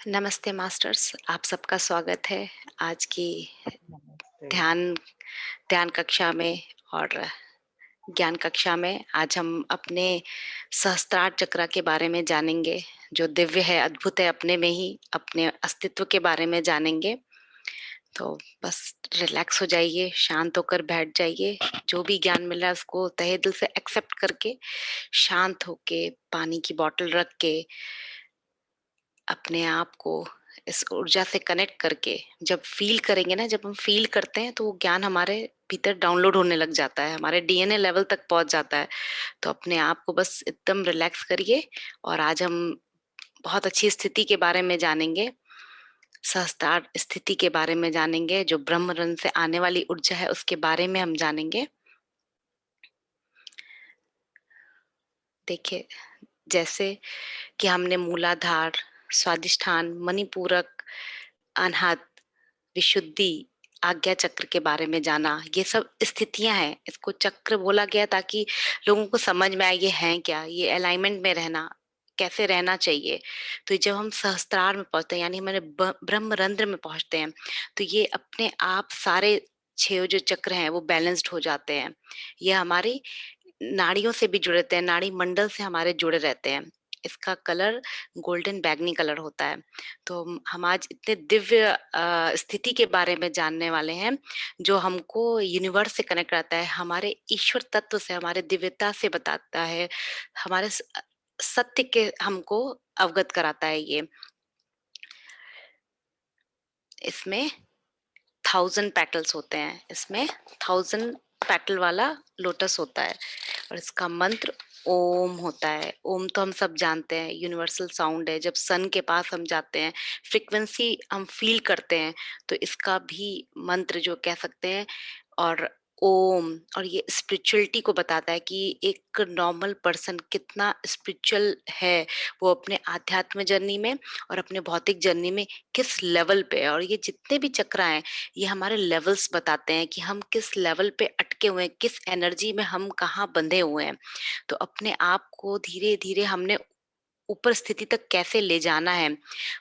नमस्ते मास्टर्स, आप सबका स्वागत है आज की नमस्ते। ध्यान ध्यान कक्षा में और ज्ञान कक्षा में। आज हम अपने सहस्त्रार चक्र के बारे में जानेंगे, जो दिव्य है, अद्भुत है, अपने में ही अपने अस्तित्व के बारे में जानेंगे। तो बस रिलैक्स हो जाइए, शांत होकर बैठ जाइए। जो भी ज्ञान मिल रहा है उसको तहे दिल से एक्सेप्ट करके, शांत होके, पानी की बोतल रख के, अपने आप को इस ऊर्जा से कनेक्ट करके जब फील करेंगे ना, जब हम फील करते हैं तो वो ज्ञान हमारे भीतर डाउनलोड होने लग जाता है, हमारे डीएनए लेवल तक पहुंच जाता है। तो अपने आप को बस एकदम रिलैक्स करिए। और आज हम बहुत अच्छी स्थिति के बारे में जानेंगे, सहस्त्रार स्थिति के बारे में जानेंगे, जो ब्रह्म रंध्र से आने वाली ऊर्जा है उसके बारे में हम जानेंगे। देखिए, जैसे कि हमने मूलाधार, स्वादिष्ठान, मणिपूरक, अनाहत, विशुद्धि, आज्ञा चक्र के बारे में जाना। ये सब स्थितियां हैं, इसको चक्र बोला गया ताकि लोगों को समझ में आए ये हैं क्या, ये अलाइनमेंट में रहना, कैसे रहना चाहिए। तो जब हम सहस्त्रार में पहुंचते हैं, यानी हमारे ब्रह्म रंध्र में पहुंचते हैं, तो ये अपने आप सारे छह जो चक्र हैं वो बैलेंस्ड हो जाते हैं। ये हमारी नाड़ियों से भी जुड़े रहते हैं, नाड़ी मंडल से हमारे जुड़े रहते हैं। इसका कलर गोल्डन बैगनी कलर होता है। तो हम आज इतने दिव्य स्थिति के बारे में जानने वाले हैं, जो हमको यूनिवर्स से कनेक्ट करता है, हमारे ईश्वर तत्व से, हमारे दिव्यता से बताता है, हमारे सत्य के हमको अवगत कराता है। ये इसमें 1000 पेटल्स होते हैं, इसमें 1000 पेटल वाला लोटस होता है। और इसका मंत्र ओम होता है। ओम तो हम सब जानते हैं, यूनिवर्सल साउंड है। जब सन के पास हम जाते हैं, फ्रीक्वेंसी हम फील करते हैं, तो इसका भी मंत्र जो कह सकते हैं। और ओम, और ये स्पिरिचुअलिटी को बताता है कि एक नॉर्मल पर्सन कितना स्पिरिचुअल है, वो अपने आध्यात्म जर्नी में और अपने भौतिक जर्नी में किस लेवल पे है। और ये जितने भी चक्र हैं, ये हमारे लेवल्स बताते हैं कि हम किस लेवल पे अटके हुए हैं, किस एनर्जी में हम कहाँ बंधे हुए हैं। तो अपने आप को धीरे धीरे हमने ऊपर स्थिति तक कैसे ले जाना है।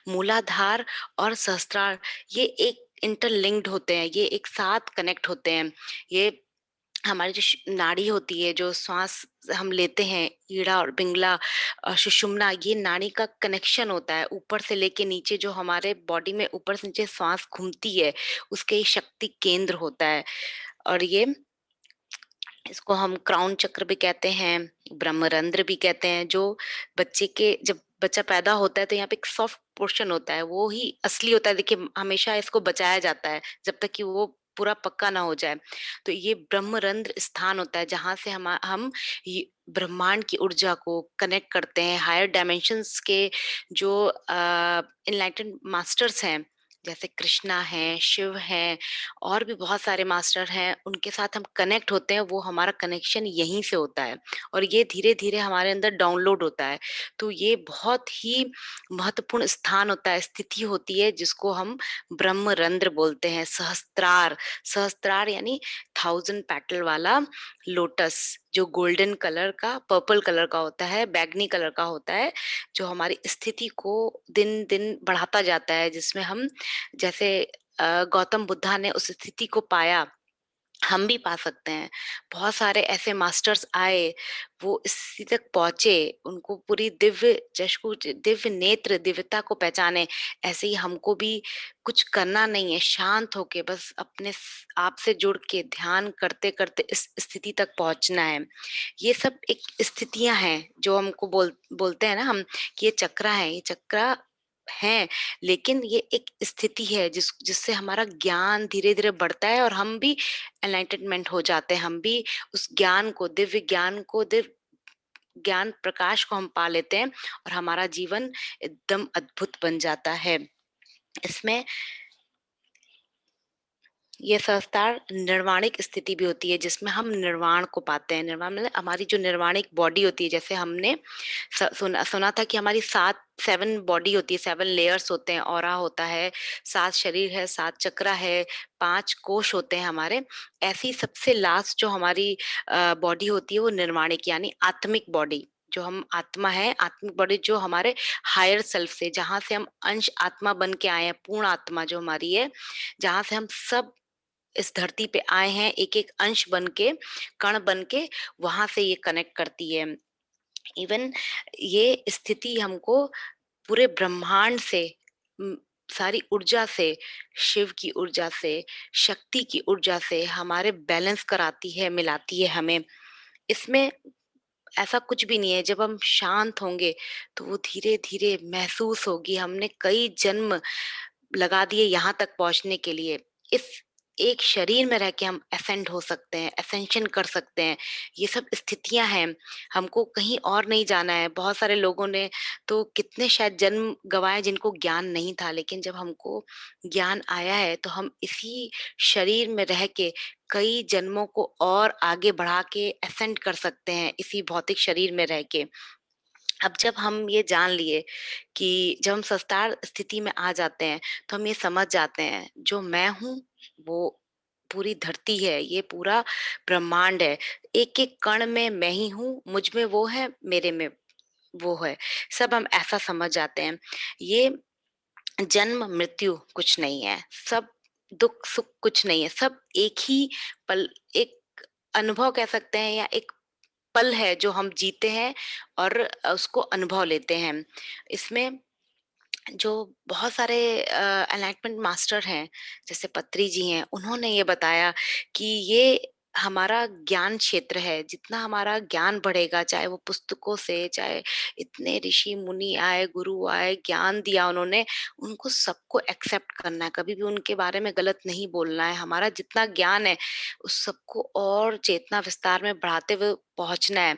मूलाधार और सहस्त्रार ये एक इंटरलिंक्ड होते हैं, ये एक साथ कनेक्ट होते हैं। ये हमारी जो नाड़ी होती है, जो श्वास हम लेते हैं, ईड़ा और पिंगला, सुषुम्ना, ये नाड़ी का कनेक्शन होता है ऊपर से लेके नीचे। जो हमारे बॉडी में ऊपर से नीचे श्वास घूमती है, उसके ही शक्ति केंद्र होता है। और ये, इसको हम क्राउन चक्र भी कहते हैं, ब्रह्मरंध्र भी कहते हैं। जो बच्चे के, जब बच्चा पैदा होता है तो यहाँ पे एक सॉफ्ट पोर्शन होता है, वो ही असली होता है। देखिए, हमेशा इसको बचाया जाता है जब तक कि वो पूरा पक्का ना हो जाए। तो ये ब्रह्मरंध्र स्थान होता है जहां से हम ब्रह्मांड की ऊर्जा को कनेक्ट करते हैं। हायर डायमेंशंस के जो इनलाइटेंड मास्टर्स हैं, जैसे कृष्णा है, शिव है, और भी बहुत सारे मास्टर हैं, उनके साथ हम कनेक्ट होते हैं। वो हमारा कनेक्शन यहीं से होता है और ये धीरे धीरे हमारे अंदर डाउनलोड होता है। तो ये बहुत ही महत्वपूर्ण स्थान होता है, स्थिति होती है, जिसको हम ब्रह्मरंध्र बोलते हैं। सहस्त्रार, सहस्त्रार यानी 1000 पेटल वाला लोटस, जो गोल्डन कलर का, पर्पल कलर का होता है, बैगनी कलर का होता है, जो हमारी स्थिति को दिन दिन बढ़ाता जाता है। जिसमें हम, जैसे गौतम बुद्धा ने उस स्थिति को पाया, हम भी पा सकते हैं। बहुत सारे ऐसे मास्टर्स आए, वो इस स्थिति तक पहुंचे, उनको पूरी दिव्य चक्षु, दिव्य नेत्र, दिव्यता को पहचाने। ऐसे ही हमको भी कुछ करना नहीं है, शांत होके बस अपने आप से जुड़ के ध्यान करते करते इस स्थिति तक पहुंचना है। ये सब एक स्थितियां हैं जो हमको बोलते हैं ना हम, कि ये चक्र है, ये चक्र हैं। लेकिन ये एक स्थिति है जिससे हमारा ज्ञान धीरे धीरे बढ़ता है और हम भी एनलाइटनमेंट हो जाते हैं। हम भी उस ज्ञान को, दिव्य ज्ञान को, दिव्य ज्ञान प्रकाश को हम पा लेते हैं और हमारा जीवन एकदम अद्भुत बन जाता है। इसमें ये संस्कार निर्वाणिक स्थिति भी होती है, जिसमें हम निर्वाण को पाते हैं। निर्वाण मतलब हमारी जो निर्वाणिक बॉडी होती है। जैसे हमने सुना था कि हमारी 7 बॉडी होती है, 7 लेयर्स होते हैं, ऑरा होता है, 7 शरीर है, 7 चक्रा है, 5 कोश होते हैं हमारे। ऐसी सबसे लास्ट जो हमारी बॉडी होती है वो निर्वाणिक यानी आत्मिक बॉडी, जो हम आत्मा है, आत्मिक बॉडी जो हमारे हायर सेल्फ से, जहाँ से हम अंश आत्मा बन के आए हैं, पूर्ण आत्मा जो हमारी है, जहाँ से हम सब इस धरती पे आए हैं, एक-एक अंश बन के, कण बन के, वहाँ से ये कनेक्ट करती है। इवन ये स्थिति हमको पूरे ब्रह्मांड से, उम, सारी ऊर्जा से, शिव की ऊर्जा से, शक्ति की ऊर्जा से हमारे बैलेंस कराती है, मिलाती है हमें। इसमें ऐसा कुछ भी नहीं है, जब हम शांत होंगे, तो वो धीरे-धीरे महसूस होगी, हमने कई जन्म लगा दिए यहाँ तक पहुँचने के लिए। इस एक शरीर में रह के हम असेंड हो सकते हैं, असेंशन कर सकते हैं। ये सब स्थितियाँ हैं, हमको कहीं और नहीं जाना है। बहुत सारे लोगों ने तो कितने शायद जन्म गँवाए जिनको ज्ञान नहीं था, लेकिन जब हमको ज्ञान आया है, तो हम इसी शरीर में रह के कई जन्मों को और आगे बढ़ा के असेंड कर सकते हैं, इसी भौतिक शरीर में रह के। अब जब हम ये जान लिए कि जब हम सस्तार स्थिति में आ जाते हैं, तो हम ये समझ जाते हैं, जो मैं हूँ, वो पूरी धरती है, ये पूरा ब्रह्मांड है। एक-एक कण में मैं ही हूँ, मुझ में वो है, मेरे में वो है। सब हम ऐसा समझ जाते हैं। ये जन्म-मृत्यु कुछ नहीं है, सब दुःख-सुख कुछ नहीं है, सब एक ही पल, एक अनुभव कह सकते हैं, या एक पल है जो हम जीते हैं और उसको अनुभव लेते हैं। इसमें जो बहुत सारे एनलाइटमेंट मास्टर हैं, जैसे पत्री जी हैं, उन्होंने ये बताया कि ये हमारा ज्ञान क्षेत्र है। जितना हमारा ज्ञान बढ़ेगा, चाहे वो पुस्तकों से, चाहे इतने ऋषि मुनि आए, गुरु आए, ज्ञान दिया उन्होंने, उनको सबको एक्सेप्ट करना है, कभी भी उनके बारे में गलत नहीं बोलना है। हमारा जितना ज्ञान है, उस सबको और चेतना विस्तार में बढ़ाते हुए पहुंचना है।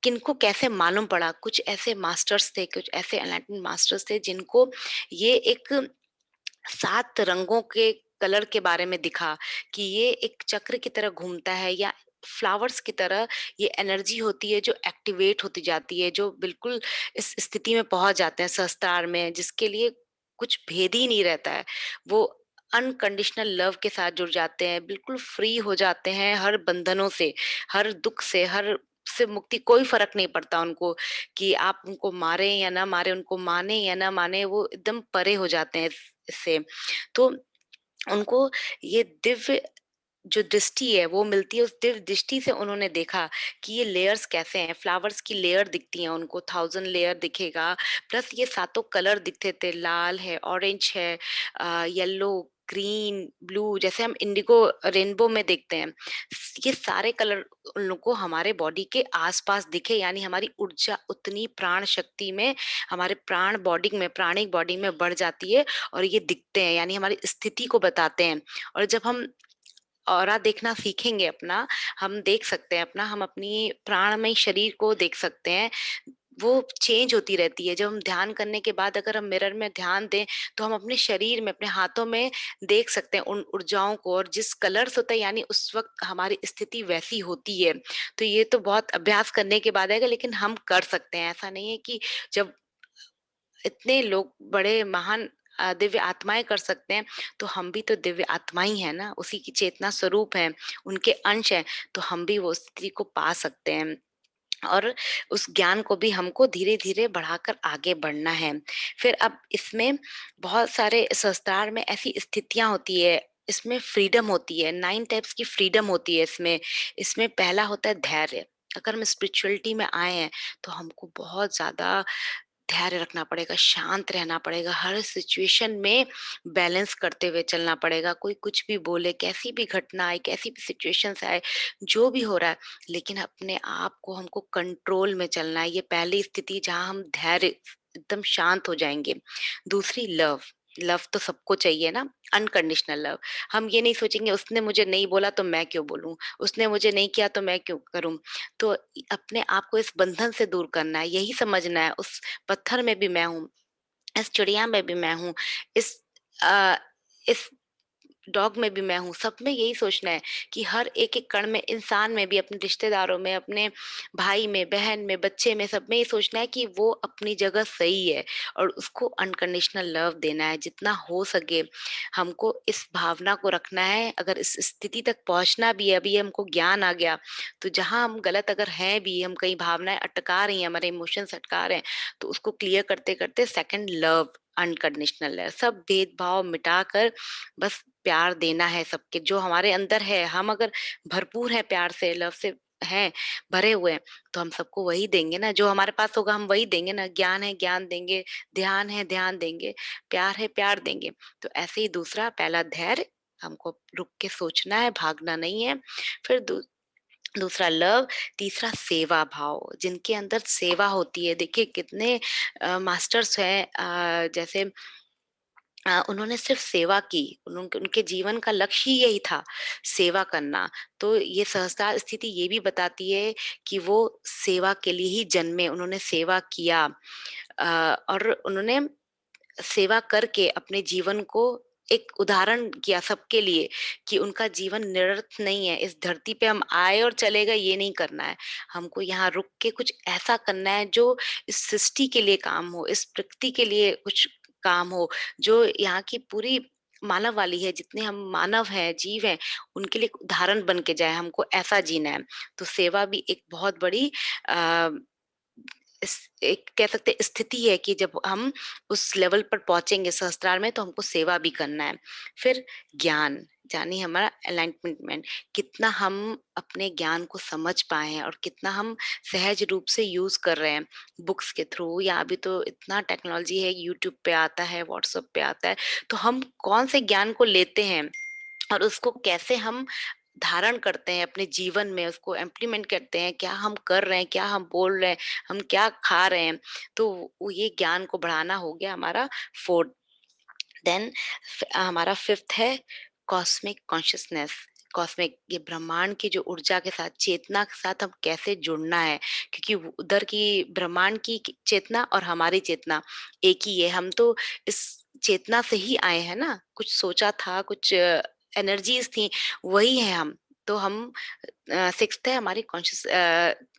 किनको कैसे मालूम पड़ा, कुछ ऐसे मास्टर्स थे, कुछ ऐसे एनलाइटमेंट मास्टर्स थे जिनको ये एक 7 रंगों के कलर के बारे में दिखा कि ये एक चक्र की तरह घूमता है, या फ्लावर्स की तरह ये एनर्जी होती है जो एक्टिवेट होती जाती है, जो बिल्कुल इस स्थिति में पहुंच जाते हैं सहस्त्रार में, जिसके लिए कुछ भेद ही नहीं रहता है। वो अनकंडीशनल लव के साथ जुड़ जाते हैं, बिल्कुल फ्री हो जाते हैं हर बंधनों से, हर दुख से, हर से मुक्ति, कोई फर्क नहीं पड़ता उनको कि आप उनको मारे या ना मारे, उनको माने या ना माने, वो एकदम परे हो जाते हैं इससे। तो उनको ये दिव्य जो दृष्टि है वो मिलती है, उस दिव्य दृष्टि से उन्होंने देखा कि ये लेयर्स कैसे हैं, फ्लावर्स की लेयर दिखती है उनको, 1000 लेयर दिखेगा, प्लस ये सातों कलर दिखते थे, लाल है, ऑरेंज है, येलो, ग्रीन, ब्लू, जैसे हम इंडिगो रेनबो में देखते हैं। ये सारे कलर उन लोगों को हमारे बॉडी के आसपास दिखे, यानी हमारी ऊर्जा उतनी प्राण शक्ति में, हमारे प्राण बॉडी में, प्राणिक बॉडी में बढ़ जाती है, और ये दिखते हैं, यानी हमारी स्थिति को बताते हैं। और जब हम ऑरा देखना सीखेंगे अपना, हम देख सकते हैं अपना, हम अपनी प्राणमय शरीर को देख सकते हैं, वो चेंज होती रहती है। जब हम ध्यान करने के बाद अगर हम मिरर में ध्यान दें, तो हम अपने शरीर में, अपने हाथों में देख सकते हैं उन ऊर्जाओं को, और जिस कलर्स होता है, यानी उस वक़्त हमारी स्थिति वैसी होती है। तो ये तो बहुत अभ्यास करने के बाद आएगा, लेकिन हम कर सकते हैं। ऐसा नहीं है कि जब इतने लोग बड़े महान दिव्य आत्माएँ कर सकते हैं, तो हम भी तो दिव्य आत्मा ही हैं ना, उसी की चेतना स्वरूप हैं, उनके अंश हैं, तो हम भी वो स्थिति को पा सकते हैं। और उस ज्ञान को भी हमको धीरे-धीरे बढ़ाकर आगे बढ़ना है। फिर अब इसमें बहुत सारे संस्कार में ऐसी स्थितियाँ होती है, इसमें फ्रीडम होती है, 9 टाइप्स की फ्रीडम होती है इसमें। इसमें पहला होता है धैर्य। अगर हम स्पिरिचुअलिटी में आए हैं, तो हमको बहुत ज़्यादा धैर्य रखना पड़ेगा, शांत रहना पड़ेगा, हर सिचुएशन में बैलेंस करते हुए चलना पड़ेगा। कोई कुछ भी बोले, कैसी भी घटना आए, कैसी भी सिचुएशंस आए, जो भी हो रहा है, लेकिन अपने आप को हमको कंट्रोल में चलना है। ये पहली स्थिति जहाँ हम धैर्य, एकदम शांत हो जाएँगे। दूसरी लव, लव तो सबको चाहिए ना, अनकंडीशनल लव। हम ये नहीं सोचेंगे उसने मुझे नहीं बोला तो मैं क्यों बोलूँ, उसने मुझे नहीं किया तो मैं क्यों करूँ। तो अपने आप को इस बंधन से दूर करना है, यही समझना है, उस पत्थर में भी मैं हूँ, इस चिड़िया में भी मैं हूँ, इस अ, इस डॉग में भी मैं हूँ, सब में यही सोचना है कि हर एक एक कण में, इंसान में भी, अपने रिश्तेदारों में, अपने भाई में, बहन में, बच्चे में, सब में ये सोचना है कि वो अपनी जगह सही है और उसको अनकंडीशनल लव देना है जितना हो सके। हमको इस भावना को रखना है। अगर इस स्थिति तक पहुंचना भी है, अभी हमको ज्ञान आ गया, तो जहां हम गलत अगर हैं भी, हम कई भावनाएं अटका रही हैं, हमारे इमोशंस अटका रहे हैं, तो उसको क्लियर करते करते सेकंड लव, अनकंडीशनल है, सब भेदभाव मिटाकर बस प्यार देना है सबके जो हमारे अंदर है। हम अगर भरपूर है, प्यार से, लव से हैं, भरे हुए हैं, तो हम सबको वही देंगे ना, जो हमारे पास होगा हम वही देंगे ना। ज्ञान है ज्ञान देंगे, ध्यान है ध्यान देंगे, प्यार है प्यार देंगे। तो ऐसे ही दूसरा, पहला धैर्य, हमको रुक के सोचना है, भागना नहीं है। फिर दूसरा लव, तीसरा सेवा भाव। जिनके अंदर सेवा होती है, देखिए कितने मास्टर्स हैं, जैसे उन्होंने सिर्फ सेवा की, उनके जीवन का लक्ष्य ही यही था, सेवा करना। तो ये सहस्त्र स्थिति ये भी बताती है कि वो सेवा के लिए ही जन्मे, उन्होंने सेवा किया, और उन्होंने सेवा करके अपने जीवन को एक उदाहरण किया सबके लिए कि उनका जीवन निरर्थ नहीं है। इस धरती पे हम आए और चले गए, ये नहीं करना है। हमको यहाँ रुक के कुछ ऐसा करना है जो इस सृष्टि के लिए काम हो, इस प्रकृति के लिए कुछ काम हो, जो यहाँ की पूरी मानव वाली है, जितने हम मानव हैं, जीव हैं, उनके लिए एक उदाहरण बन के जाए। हमको ऐसा जीना है। तो सेवा भी एक बहुत बड़ी आ, एक कह सकते स्थिति है कि जब हम उस लेवल पर पहुंचेंगे सहस्त्रार में, तो हमको सेवा भी करना है। फिर ज्ञान, यानी हमारा अलाइनमेंट, कितना हम अपने ज्ञान को समझ पाए हैं और कितना हम सहज रूप से यूज कर रहे हैं, बुक्स के थ्रू, या अभी तो इतना टेक्नोलॉजी है, यूट्यूब पे आता है, व्हाट्सएप पे आता है, तो हम कौन से ज्ञान को लेते हैं और उसको कैसे हम धारण करते हैं अपने जीवन में, उसको इम्प्लीमेंट करते हैं, क्या हम कर रहे हैं, क्या हम बोल रहे हैं, हम क्या खा रहे हैं। तो ये ज्ञान को बढ़ाना हो गया हमारा फोर्थ। देन हमारा फिफ्थ है कॉस्मिक कॉन्शियसनेस। कॉस्मिक, ये ब्रह्मांड की जो ऊर्जा के साथ, चेतना के साथ हम कैसे जुड़ना है, क्योंकि उधर की ब्रह्मांड की चेतना और हमारी चेतना एक ही है। हम तो इस चेतना से ही आए हैं ना, कुछ सोचा था, कुछ एनर्जीज थी, वही है हम। तो हम सिक्स्थ है हमारी कॉन्शियस,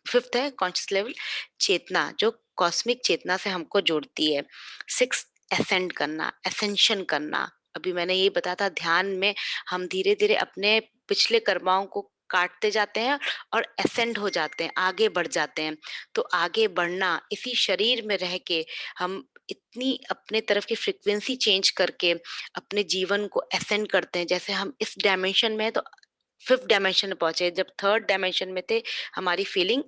फिफ्थ है कॉन्शियस लेवल, चेतना जो कॉस्मिक चेतना से हमको जोड़ती है। सिक्स, एसेंड करना, एसेंशन करना। अभी मैंने ये बताया था, ध्यान में हम धीरे धीरे अपने पिछले कर्माओं को काटते जाते हैं और एसेंड हो जाते हैं, आगे बढ़ जाते हैं। तो आगे बढ़ना, इसी शरीर में रह के हम इतनी अपने तरफ की फ्रिक्वेंसी चेंज करके अपने जीवन को एसेंड करते हैं। जैसे हम इस डायमेंशन में हैं, तो फिफ्थ डायमेंशन में पहुंचे, जब थर्ड डायमेंशन में थे, हमारी फीलिंग,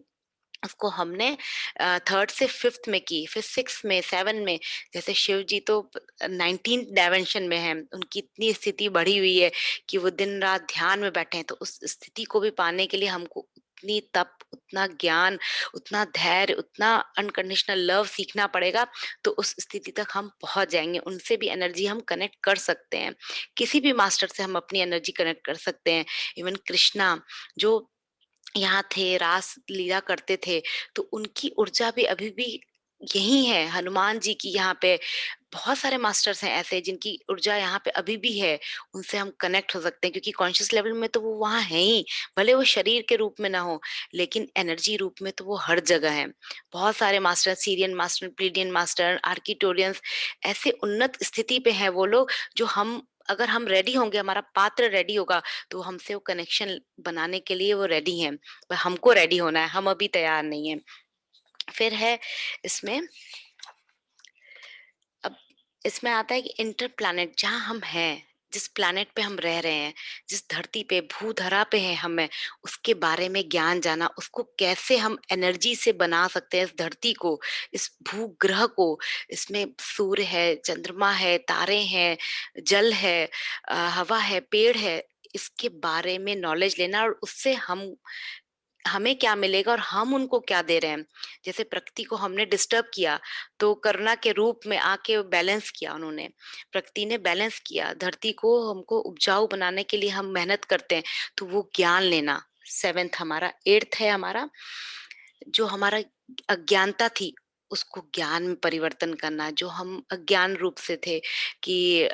उसको हमने थर्ड से फिफ्थ में की, फिर सिक्स में, सेवन में। जैसे शिव जी तो 19 डायमेंशन में हैं, उनकी इतनी स्थिति बढ़ी हुई है कि वो दिन रात ध्यान में बैठे हैं। तो उस स्थिति को भी पाने के लिए हमको उतनी तप, उतना ज्ञान, उतना धैर्य, उतना अनकंडीशनल लव सीखना पड़ेगा। तो उस स्थिति तक हम पहुंच जाएंगे। उनसे भी एनर्जी हम कनेक्ट कर सकते हैं, किसी भी मास्टर से हम अपनी एनर्जी कनेक्ट कर सकते हैं। इवन कृष्णा जो यहाँ थे, रास लीला करते थे, तो उनकी ऊर्जा भी अभी भी यही है। हनुमान जी की यहाँ पे बहुत सारे मास्टर्स हैं ऐसे जिनकी ऊर्जा यहाँ पे अभी भी है। उनसे हम कनेक्ट हो सकते हैं, क्योंकि कॉन्शियस लेवल में तो वो वहाँ है ही, भले वो शरीर के रूप में ना हो, लेकिन एनर्जी रूप में तो वो हर जगह है। बहुत सारे मास्टर, सीरियन मास्टर, प्लीडियन मास्टर, आर्किटोरियंस, ऐसे उन्नत स्थिति पे हैं वो लोग, जो हम, अगर हम रेडी होंगे, हमारा पात्र रेडी होगा, तो हमसे वो कनेक्शन बनाने के लिए वो रेडी हैं। पर हमको रेडी होना है, हम अभी तैयार नहीं है। फिर है इसमें, अब इसमें आता है कि इंटर प्लानेट, जहाँ हम हैं, जिस प्लानेट पे हम रह रहे हैं, जिस धरती पे, भूधरा पे है हमें, उसके बारे में ज्ञान जाना, उसको कैसे हम एनर्जी से बना सकते हैं, इस धरती को, इस भूग्रह को। इसमें सूर्य है, चंद्रमा है, तारे हैं, जल है, हवा है, पेड़ है। इसके बारे में नॉलेज लेना, और उससे हम, हमें क्या मिलेगा और हम उनको क्या दे रहे हैं। जैसे प्रकृति को हमने डिस्टर्ब किया, तो करुणा के रूप में आके बैलेंस किया उन्होंने, प्रकृति ने बैलेंस किया धरती को। हमको उपजाऊ बनाने के लिए हम मेहनत करते हैं, तो वो ज्ञान लेना सेवेंथ हमारा। एट्थ है हमारा, जो हमारा अज्ञानता थी, उसको ज्ञान में परिवर्तन करना। जो हम अज्ञान रूप से थे कि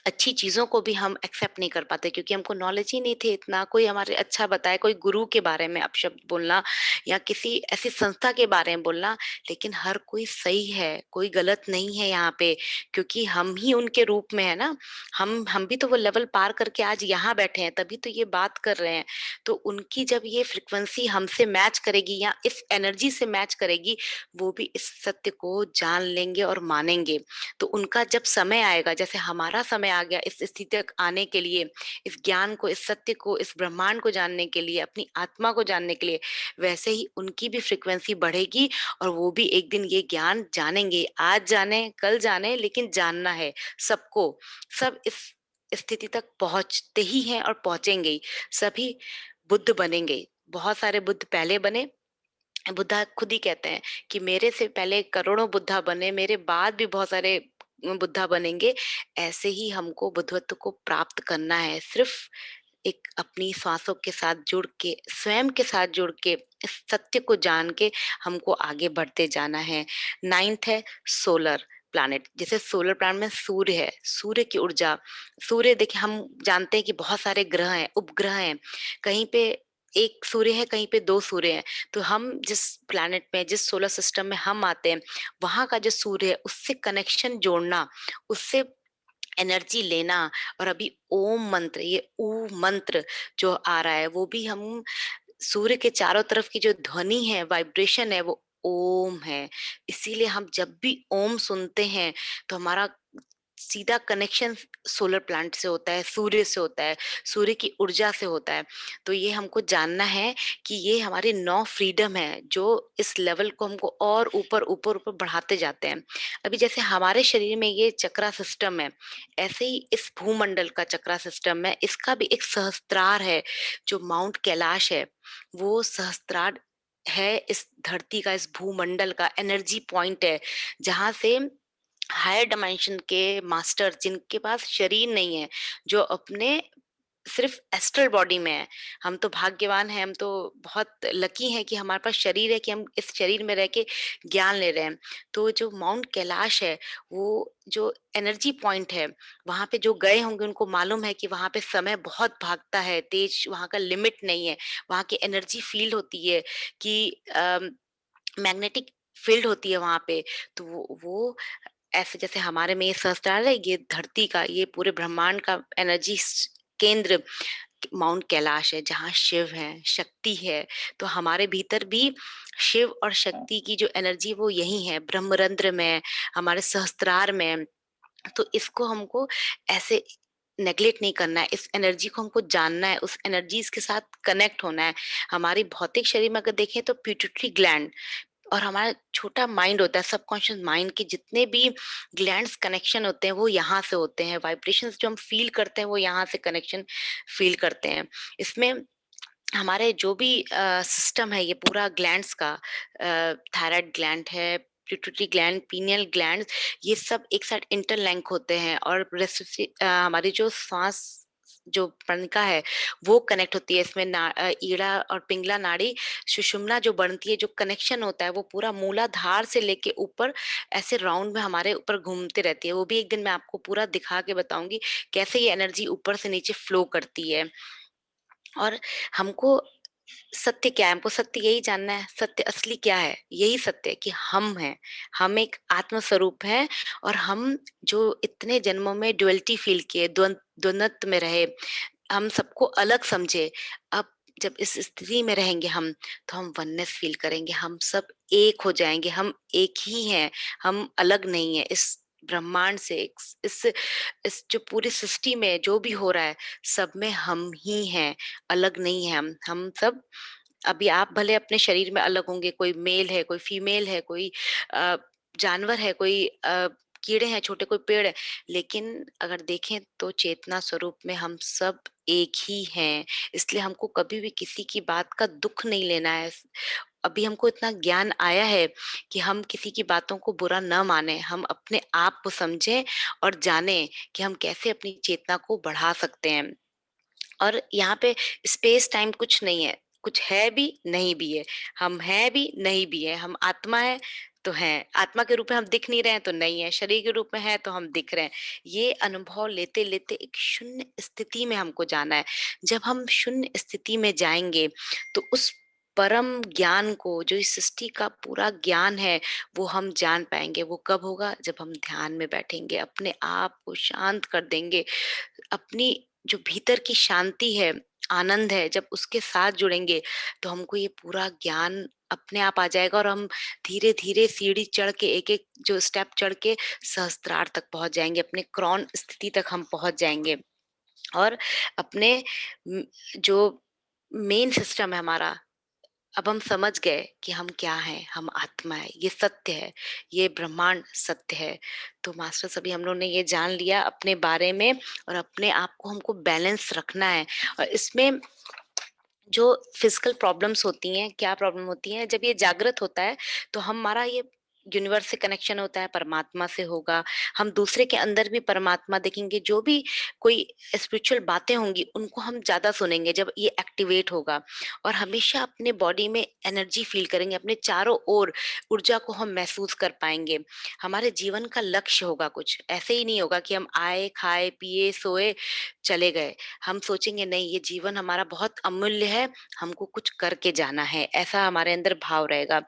अच्छी चीजों को भी हम एक्सेप्ट नहीं कर पाते, क्योंकि हमको नॉलेज ही नहीं थे इतना, कोई हमारे अच्छा बताए, कोई गुरु के बारे में अपशब्द बोलना या किसी ऐसी संस्था के बारे में बोलना। लेकिन हर कोई सही है, कोई गलत नहीं है यहाँ पे, क्योंकि हम ही उनके रूप में है ना। हम भी तो वो लेवल पार करके आज यहाँ बैठे हैं, तभी तो ये बात कर रहे हैं। तो उनकी जब ये फ्रिक्वेंसी हमसे मैच करेगी या इस एनर्जी से मैच करेगी, वो भी इस सत्य को जान लेंगे और मानेंगे। तो उनका जब समय आएगा, जैसे हमारा समय आ गया इस स्थिति तक आने के लिए, इस ज्ञान को, इस सत्य को, इस ब्रह्मांड को जानने के लिए, अपनी आत्मा को जानने के लिए, वैसे ही उनकी भी फ्रिक्वेंसी बढ़ेगी और वो भी एक दिन ये ज्ञान जानेंगे। आज जाने कल जाने, लेकिन जानना है सबको। सब इस स्थिति तक पहुंचते ही हैं और पहुंचेंगे ही। सभी बुद्ध बनेंगे। बहुत सारे बुद्ध पहले बने। बुद्धा खुद ही कहते हैं कि मेरे से पहले करोड़ों बुद्धा बने, मेरे बाद भी बहुत सारे बुद्धा बनेंगे। ऐसे ही हमको बुद्धत्व को प्राप्त करना है। सिर्फ एक अपनी सांसों के साथ जुड़ के, स्वयं के साथ जुड़ के, इस सत्य को जान के हमको आगे बढ़ते जाना है। नाइन्थ है सोलर प्लैनेट। जैसे सोलर प्लैनेट में सूर्य है, सूर्य की ऊर्जा। सूर्य देखिए, हम जानते हैं कि बहुत सारे ग्रह हैं, उपग्रह हैं। कहीं पे एक सूर्य है, कहीं पे दो सूर्य हैं। तो हम जिस प्लैनेट में, जिस सोलर सिस्टम में हम आते हैं, वहां का जो सूर्य है उससे कनेक्शन जोड़ना, उससे एनर्जी लेना। और अभी ओम मंत्र, ये ऊ मंत्र जो आ रहा है, वो भी हम सूर्य के चारों तरफ की जो ध्वनि है, वाइब्रेशन है, वो ओम है। इसीलिए हम जब भी ओम सुनते हैं तो हमारा सीधा कनेक्शन सोलर प्लांट से होता है, सूर्य से होता है, सूर्य की ऊर्जा से होता है। तो ये हमको जानना है कि ये हमारी 9 फ्रीडम है, जो इस लेवल को हमको और ऊपर ऊपर ऊपर बढ़ाते जाते हैं। अभी जैसे हमारे शरीर में ये चक्रा सिस्टम है, ऐसे ही इस भूमंडल का चक्रा सिस्टम है, इसका भी एक सहस्त्रार है। जो माउंट कैलाश है, वो सहस्त्रार है इस धरती का, इस भूमंडल का एनर्जी पॉइंट है, जहां से हायर डायमेंशन के मास्टर, जिनके पास शरीर नहीं है, जो अपने सिर्फ एस्ट्रल बॉडी में है। हम तो भाग्यवान हैं, हम तो बहुत लकी हैं कि हमारे पास शरीर है, कि हम इस शरीर में रह के ज्ञान ले रहे हैं। तो जो माउंट कैलाश है, वो जो एनर्जी पॉइंट है, वहां पे जो गए होंगे उनको मालूम है कि वहां पे समय बहुत भागता है, तेज, वहां का लिमिट नहीं है। वहां की एनर्जी फील होती है कि मैग्नेटिक फील्ड होती है वहां पे। तो वो ऐसे जैसे हमारे में ये सहस्त्रार है, ये धरती का, ये पूरे ब्रह्मांड का एनर्जी केंद्र माउंट कैलाश है, जहाँ शिव है, शक्ति है। तो हमारे भीतर भी शिव और शक्ति की जो एनर्जी, वो यही है, ब्रह्मरंध्र में, हमारे सहस्त्रार में। तो इसको हमको ऐसे नेग्लेक्ट नहीं करना है, इस एनर्जी को हमको जानना है, उस एनर्जीज के साथ कनेक्ट होना है। हमारी भौतिक शरीर में अगर देखें तो पिट्यूटरी ग्लैंड और हमारा छोटा माइंड होता है, सबकॉन्शियस माइंड के जितने भी ग्लैंड्स कनेक्शन होते हैं, वो यहाँ से होते हैं। वाइब्रेशंस जो हम फील करते हैं, वो यहाँ से कनेक्शन फील करते हैं। इसमें हमारे जो भी सिस्टम है, ये पूरा ग्लैंड्स का, थायराइड ग्लैंड है, पिट्यूटरी ग्लैंड, पीनियल ग्लैंड, ये सब एक साथ इंटरलिंक होते हैं। और हमारी जो सांस, जो पणिका है, वो कनेक्ट होती है इसमें। ईड़ा और पिंगला नाड़ी, सुषुम्ना जो बनती है, जो कनेक्शन होता है, वो पूरा मूलाधार से लेके ऊपर ऐसे राउंड में हमारे ऊपर घूमते रहती है। वो भी एक दिन मैं आपको पूरा दिखा के बताऊंगी कैसे ये एनर्जी ऊपर से नीचे फ्लो करती है। और हमको सत्य क्या है, हमको सत्य यही जानना है। सत्य असली क्या है, यही सत्य है कि हम हैं, हम एक आत्म स्वरूप है। और हम जो इतने जन्मों में ड्युअलिटी फील किए, द्वंद्व में रहे, हम सबको अलग समझे, अब जब इस स्थिति में रहेंगे हम, तो हम वननेस फील करेंगे, हम सब एक हो जाएंगे, हम एक ही हैं, हम अलग नहीं है इस ब्रह्मांड से। इस जो पूरी सृष्टि में जो भी हो रहा है, सब में हम ही हैं, अलग नहीं है। हम सब, अभी आप भले अपने शरीर में अलग होंगे, कोई मेल है, कोई फीमेल है, कोई अ, जानवर है, कोई कीड़े हैं छोटे, कोई पेड़ है, लेकिन अगर देखें तो चेतना स्वरूप में हम सब एक ही हैं। इसलिए हमको कभी भी किसी की बात का दुख नहीं लेना है। अभी हमको इतना ज्ञान आया है कि हम किसी की बातों को बुरा न माने, हम अपने आप को समझें और जाने कि हम कैसे अपनी चेतना को बढ़ा सकते हैं। और यहाँ पे स्पेस टाइम कुछ नहीं है, कुछ है भी नहीं भी है, हम हैं भी नहीं भी है, हम आत्मा है तो हैं, आत्मा के रूप में हम दिख नहीं रहे हैं तो नहीं है, शरीर के रूप में है तो हम दिख रहे हैं। ये अनुभव लेते लेते एक शून्य स्थिति में हमको जाना है। जब हम शून्य स्थिति में जाएंगे तो उस परम ज्ञान को, जो इस सृष्टि का पूरा ज्ञान है, वो हम जान पाएंगे। वो कब होगा? जब हम ध्यान में बैठेंगे, अपने आप को शांत कर देंगे। अपनी जो भीतर की शांति है, आनंद है, जब उसके साथ जुड़ेंगे तो हमको ये पूरा ज्ञान अपने आप आ जाएगा और हम धीरे धीरे सीढ़ी चढ़ के, एक एक जो स्टेप चढ़ के सहस्त्रार तक पहुंच जाएंगे, अपने क्रॉन स्थिति तक हम पहुंच जाएंगे। और अपने जो मेन सिस्टम है हमारा, अब हम समझ गए कि हम क्या हैं, हम आत्मा है, ये सत्य है, ये ब्रह्मांड सत्य है। तो मास्टर सभी हम लोगों ने ये जान लिया अपने बारे में, और अपने आप को हमको बैलेंस रखना है। और इसमें जो फिजिकल प्रॉब्लम्स होती हैं, क्या प्रॉब्लम होती है, जब ये जागृत होता है तो हमारा ये यूनिवर्स से कनेक्शन होता है, परमात्मा से होगा। हम दूसरे के अंदर भी परमात्मा देखेंगे, जो भी कोई स्पिरिचुअल बातें होंगी उनको हम ज्यादा सुनेंगे जब ये एक्टिवेट होगा। और हमेशा अपने बॉडी में एनर्जी फील करेंगे, अपने चारों ओर ऊर्जा को हम महसूस कर पाएंगे। हमारे जीवन का लक्ष्य होगा कुछ, ऐसे ही नहीं होगा कि हम आए, खाए, पिए, सोए, चले गए। हम सोचेंगे नहीं, ये जीवन हमारा बहुत अमूल्य है, हमको कुछ करके जाना है, ऐसा हमारे अंदर भाव रहेगा।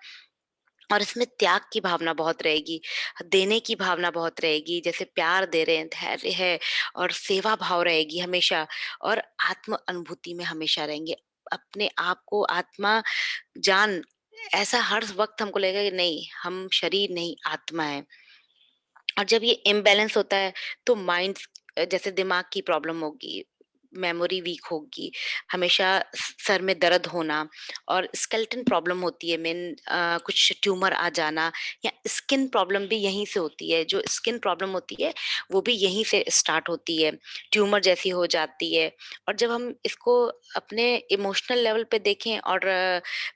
और इसमें त्याग की भावना बहुत रहेगी, देने की भावना बहुत रहेगी, जैसे प्यार दे रहे हैं, धैर्य है, और सेवा भाव रहेगी हमेशा। और आत्म अनुभूति में हमेशा रहेंगे, अपने आप को आत्मा जान, ऐसा हर वक्त हमको लगेगा कि नहीं, हम शरीर नहीं, आत्मा है। और जब ये इम्बैलेंस होता है तो माइंड, जैसे दिमाग की प्रॉब्लम होगी, मेमोरी वीक होगी, हमेशा सर में दर्द होना, और स्केलेटन प्रॉब्लम होती है मेन, कुछ ट्यूमर आ जाना, या स्किन प्रॉब्लम भी यहीं से होती है। जो स्किन प्रॉब्लम होती है वो भी यहीं से स्टार्ट होती है, ट्यूमर जैसी हो जाती है। और जब हम इसको अपने इमोशनल लेवल पे देखें और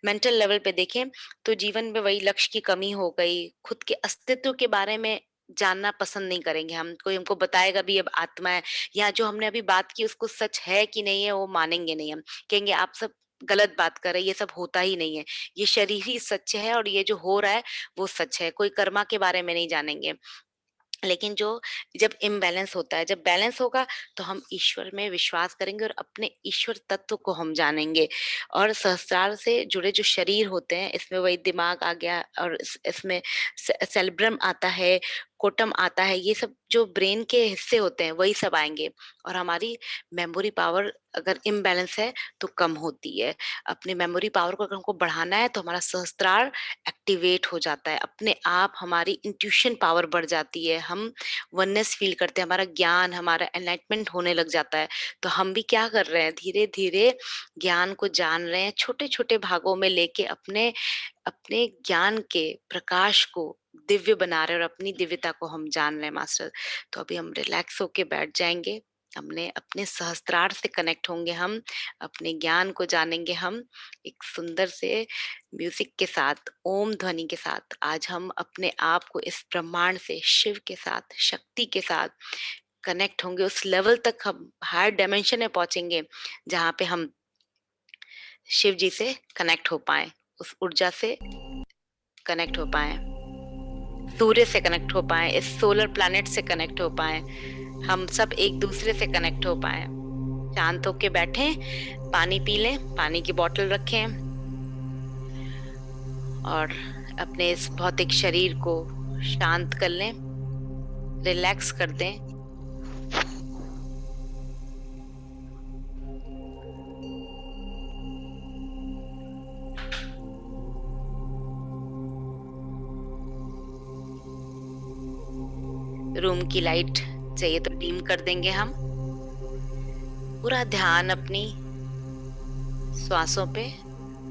मेंटल लेवल पे देखें, तो जीवन में वही लक्ष्य की कमी हो गई, खुद के अस्तित्व के बारे में जानना पसंद नहीं करेंगे हम। कोई हमको बताएगा भी अब आत्मा है, या जो हमने अभी बात की उसको सच है कि नहीं है वो मानेंगे नहीं। हम कहेंगे आप सब गलत बात कर रहे हैं, ये सब होता ही नहीं है, ये शरीर ही सच है और ये जो हो रहा है वो सच है। कोई कर्मा के बारे में नहीं जानेंगे। लेकिन जो जब इम्बैलेंस होता है, जब बैलेंस होगा तो हम ईश्वर में विश्वास करेंगे और अपने ईश्वर तत्व को हम जानेंगे। और सहस्त्रार से जुड़े जो शरीर होते हैं, इसमें वही दिमाग आ गया, और इसमें सेरेब्रम आता है, कोटम आता है, ये सब जो ब्रेन के हिस्से होते हैं वही सब आएंगे। और हमारी मेमोरी पावर अगर इम्बैलेंस है तो कम होती है। अपने मेमोरी पावर को अगर हमको बढ़ाना है तो हमारा सहस्त्रार एक्टिवेट हो जाता है, अपने आप हमारी इंट्यूशन पावर बढ़ जाती है, हम वननेस फील करते हैं, हमारा ज्ञान, हमारा एनलाइटमेंट होने लग जाता है। तो हम भी क्या कर रहे हैं, धीरे धीरे ज्ञान को जान रहे हैं, छोटे छोटे भागों में लेके अपने अपने ज्ञान के प्रकाश को दिव्य बना रहे हैं, और अपनी दिव्यता को हम जान रहे हैं मास्टर। तो अभी हम रिलैक्स होके बैठ जाएंगे, हमने अपने सहस्त्रार से कनेक्ट होंगे, हम अपने ज्ञान को जानेंगे। हम एक सुंदर से म्यूजिक के साथ, ओम ध्वनि के साथ, आज हम अपने आप को इस ब्रह्मांड से, शिव के साथ, शक्ति के साथ कनेक्ट होंगे। उस लेवल तक हम हायर डायमेंशन में पहुंचेंगे जहाँ पे हम शिव जी से कनेक्ट हो पाए, उस ऊर्जा से कनेक्ट हो पाए, सूर्य से कनेक्ट हो पाए, इस सोलर प्लैनेट से कनेक्ट हो पाए, हम सब एक दूसरे से कनेक्ट हो पाए। शांत होके बैठे, पानी पी लें, पानी की बोतल रखें, और अपने इस भौतिक शरीर को शांत कर लें, रिलैक्स कर दें। रूम की लाइट चाहिए तो डीम कर देंगे हम। पूरा ध्यान अपनी श्वासों पे,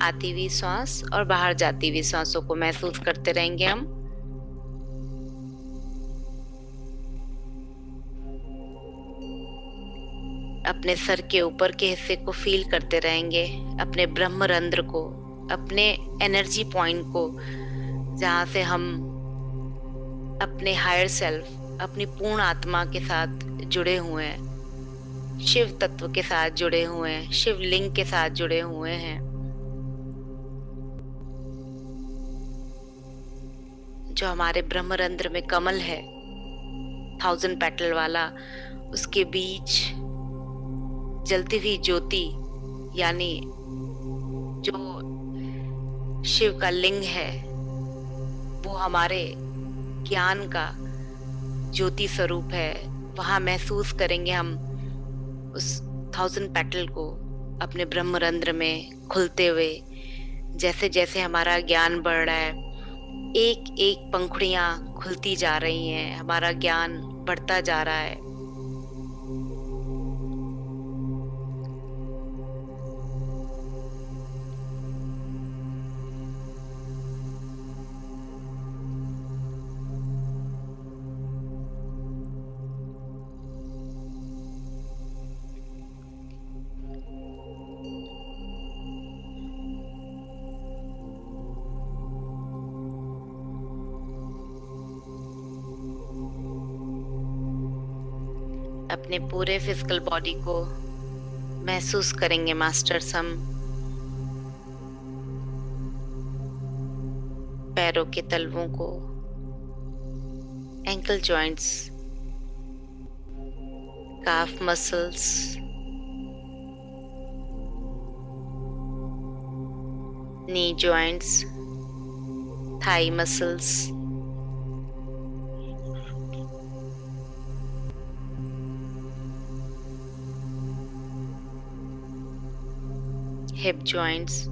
आती हुई श्वास और बाहर जाती हुई श्वासों को महसूस करते रहेंगे हम। अपने सर के ऊपर के हिस्से को फील करते रहेंगे, अपने ब्रह्मरंध्र को, अपने एनर्जी पॉइंट को, जहाँ से हम अपने हायर सेल्फ, अपनी पूर्ण आत्मा के साथ जुड़े हुए हैं, शिव तत्व के साथ जुड़े हुए हैं, शिवलिंग के साथ जुड़े हुए हैं। जो हमारे ब्रह्मरंध्र में कमल है 1000 पेटल वाला, उसके बीच जलती हुई ज्योति यानी जो शिव का लिंग है, वो हमारे ज्ञान का ज्योति स्वरूप है। वहां महसूस करेंगे हम उस 1000 पेटल को अपने ब्रह्मरंध्र में खुलते हुए। जैसे जैसे हमारा ज्ञान बढ़ रहा है, एक एक पंखुड़ियां खुलती जा रही हैं, हमारा ज्ञान बढ़ता जा रहा है। अपने पूरे फिजिकल बॉडी को महसूस करेंगे मास्टर्स हम। पैरों के तलवों को, ankle joints, calf muscles, knee joints, thigh muscles, hip joints,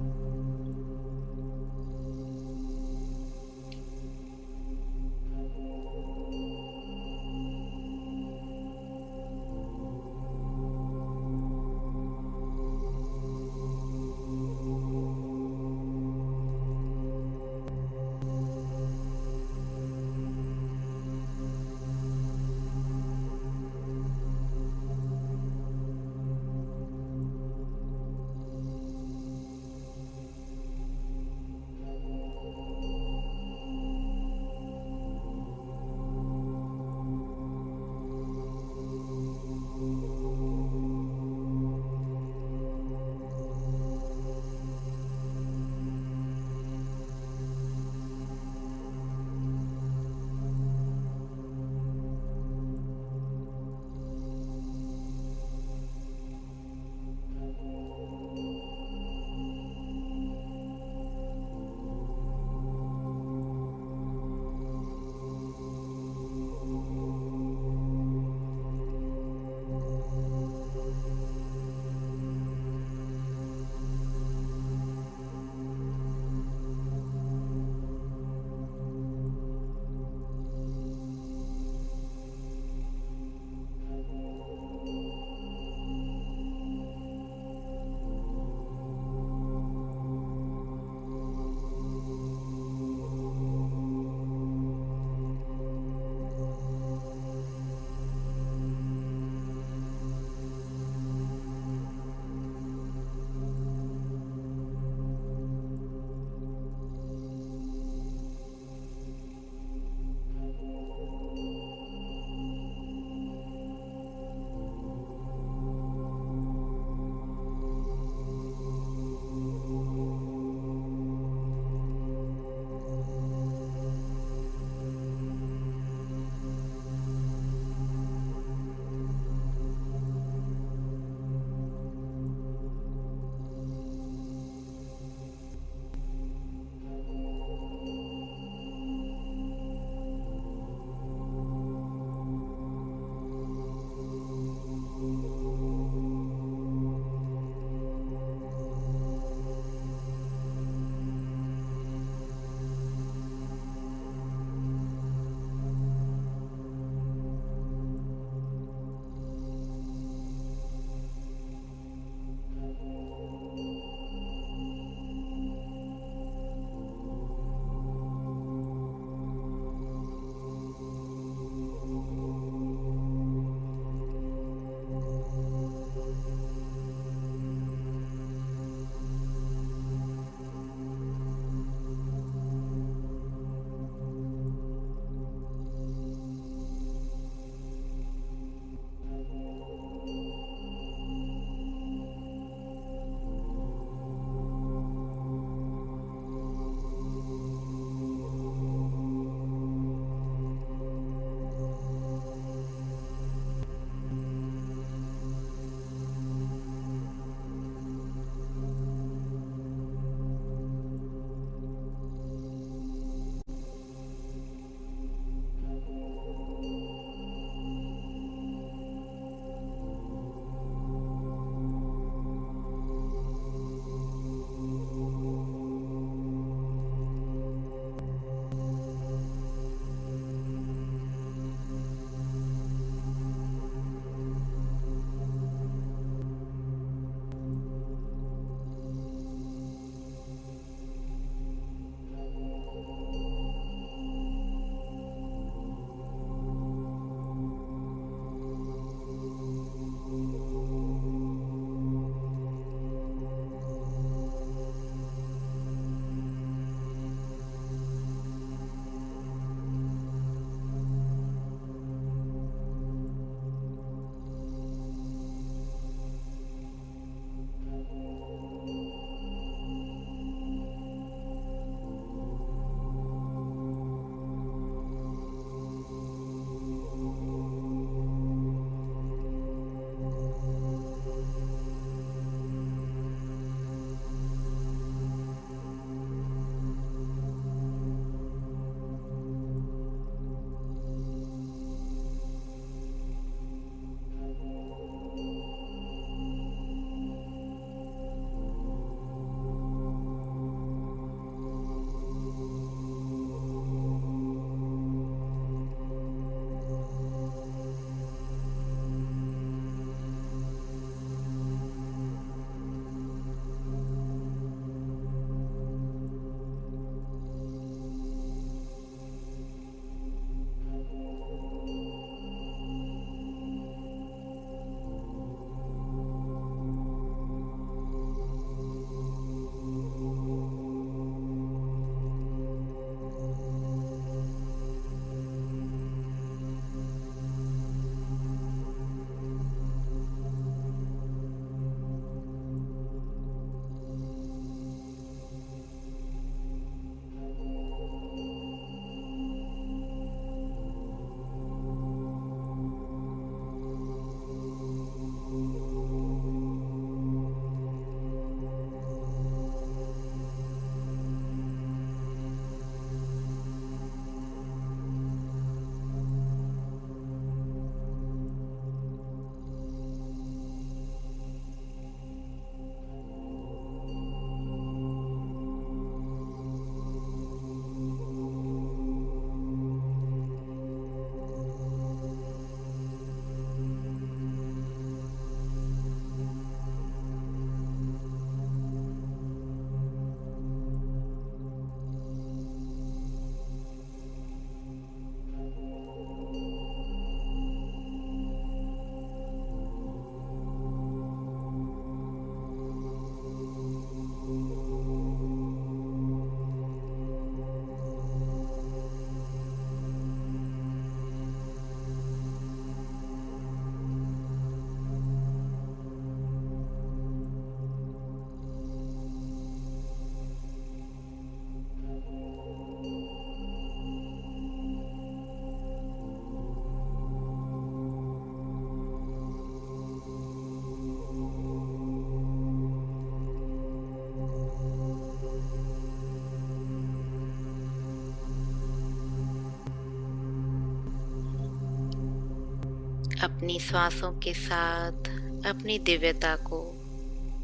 अपनी श्वासों के साथ अपनी दिव्यता को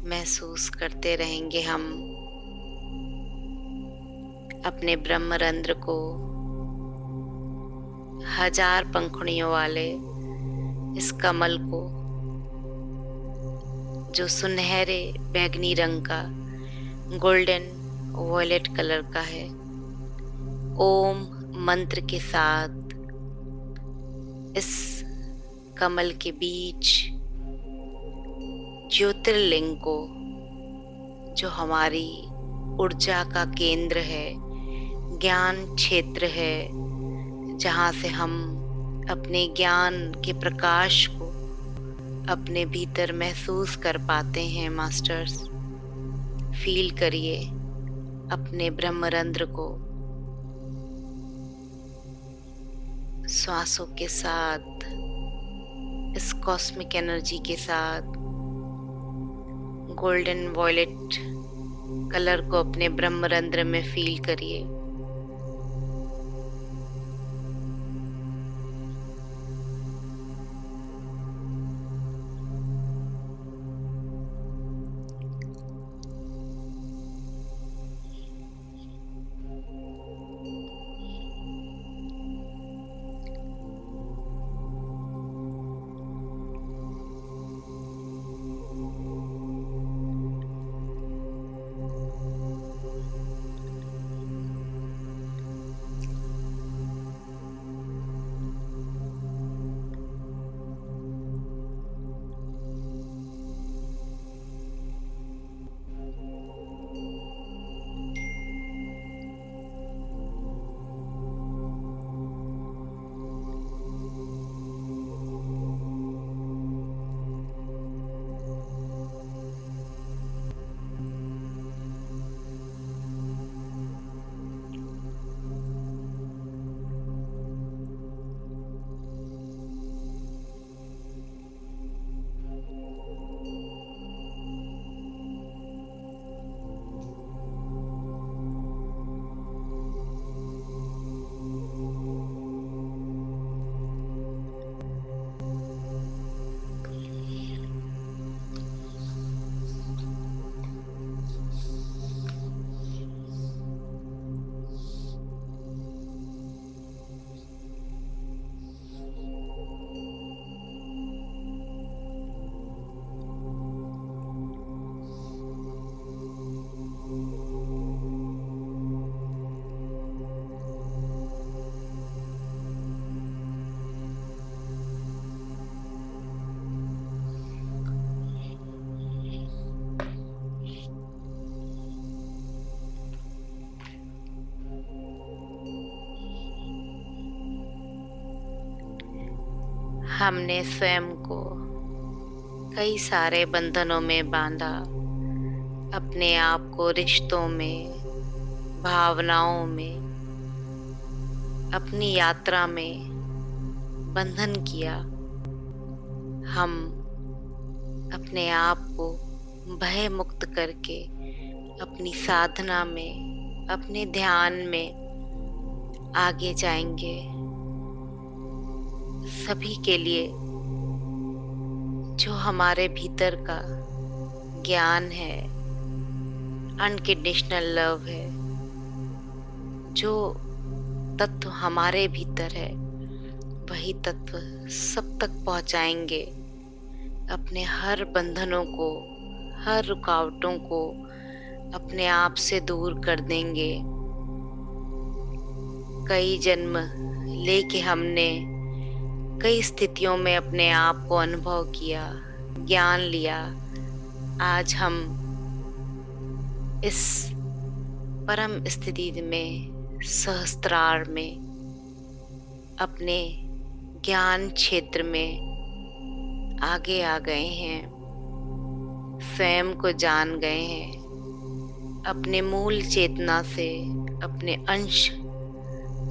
महसूस करते रहेंगे हम। अपने ब्रह्मरंध्र को हजार पंखुड़ियों वाले इस कमल को, जो सुनहरे बैंगनी रंग का गोल्डन वॉयलेट कलर का है, ओम मंत्र के साथ इस कमल के बीच ज्योतिर्लिंग को, जो हमारी ऊर्जा का केंद्र है, ज्ञान क्षेत्र है, जहाँ से हम अपने ज्ञान के प्रकाश को अपने भीतर महसूस कर पाते हैं। मास्टर्स, फील करिए अपने ब्रह्मरंध्र को श्वासों के साथ, इस कॉस्मिक एनर्जी के साथ गोल्डन वॉयलेट कलर को अपने ब्रह्मरंध्र में फील करिए। हमने स्वयं को कई सारे बंधनों में बांधा, अपने आप को रिश्तों में, भावनाओं में, अपनी यात्रा में बंधन किया। हम अपने आप को भय मुक्त करके अपनी साधना में, अपने ध्यान में आगे जाएंगे। सभी के लिए जो हमारे भीतर का ज्ञान है, अनकंडीशनल लव है, जो तत्व हमारे भीतर है, वही तत्व सब तक पहुंचाएंगे। अपने हर बंधनों को, हर रुकावटों को अपने आप से दूर कर देंगे। कई जन्म लेके हमने कई स्थितियों में अपने आप को अनुभव किया, ज्ञान लिया। आज हम इस परम स्थिति में, सहस्त्रार में, अपने ज्ञान क्षेत्र में आगे आ गए हैं, स्वयं को जान गए हैं। अपने मूल चेतना से अपने अंश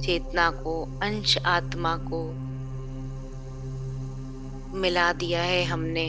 चेतना को, अंश आत्मा को मिला दिया है हमने।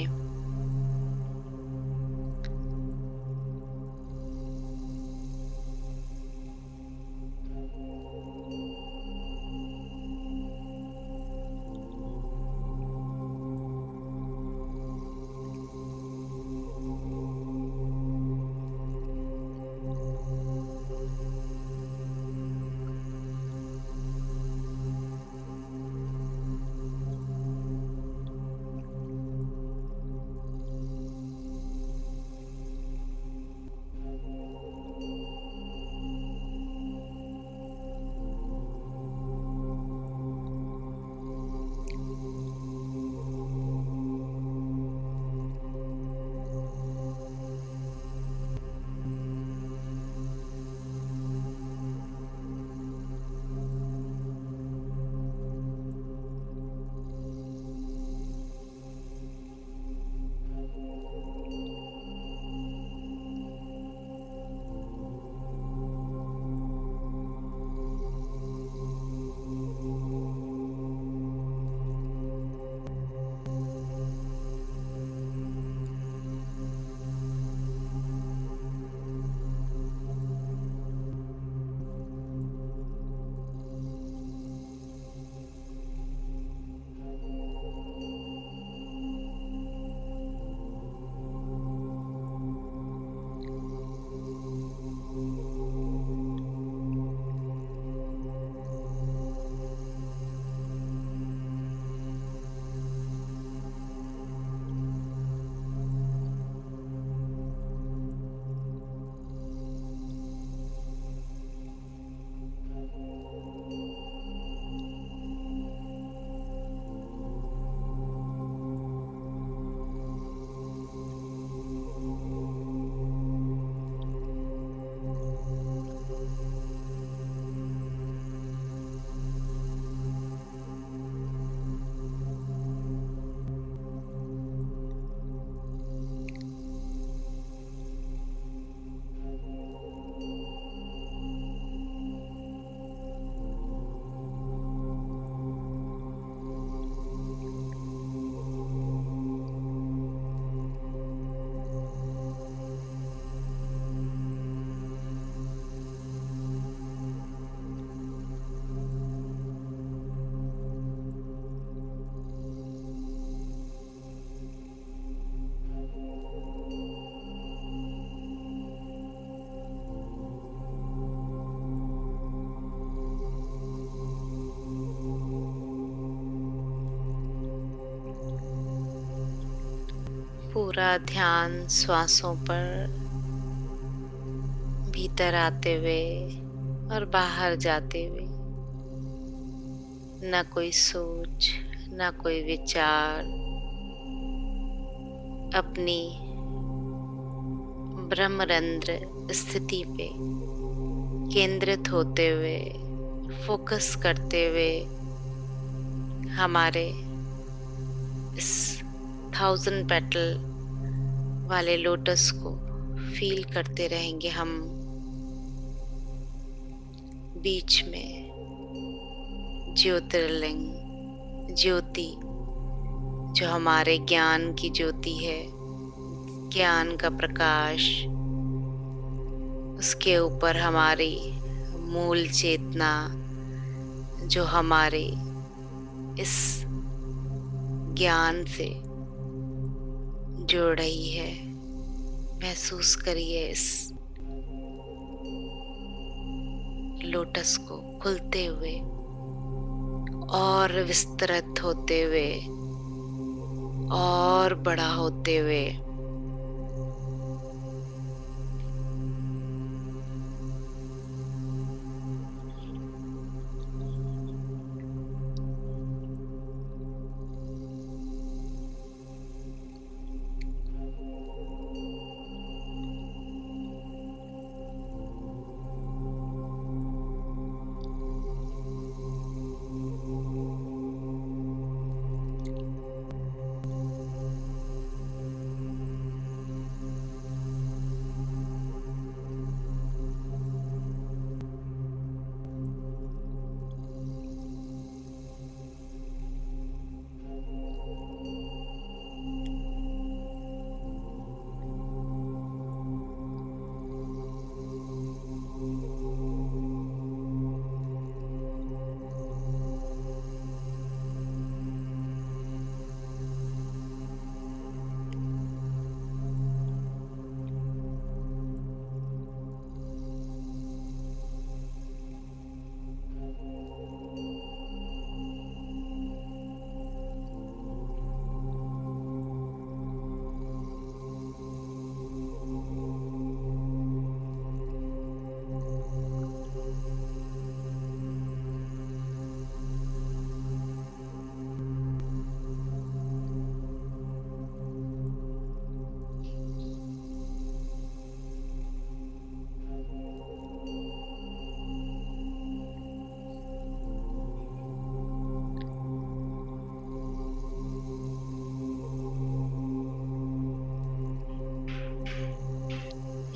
पूरा ध्यान श्वासों पर, भीतर आते हुए और बाहर जाते हुए। ना कोई सोच, ना कोई विचार, अपनी ब्रह्मरंध्र स्थिति पे केंद्रित होते हुए, फोकस करते हुए हमारे इस 1000 पेटल वाले लोटस को फील करते रहेंगे। हम बीच में ज्योतिर्लिंग, ज्योति, जो हमारे ज्ञान की ज्योति है, ज्ञान का प्रकाश, उसके ऊपर हमारी मूल चेतना जो हमारे इस ज्ञान से जुड़ रही है। महसूस करिए इस लोटस को खुलते हुए और विस्तृत होते हुए और बड़ा होते हुए।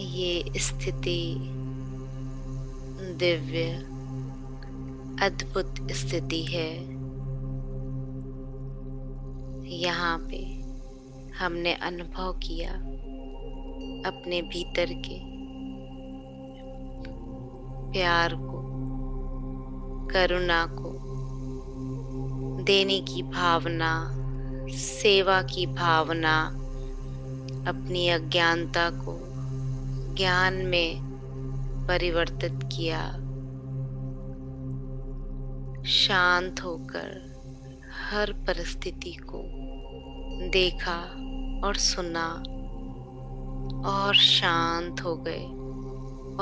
ये स्थिति दिव्य, अद्भुत स्थिति है। यहाँ पे हमने अनुभव किया अपने भीतर के प्यार को, करुणा को, देने की भावना, सेवा की भावना, अपनी अज्ञानता को ज्ञान में परिवर्तित किया। शांत होकर हर परिस्थिति को देखा और सुना और शांत हो गए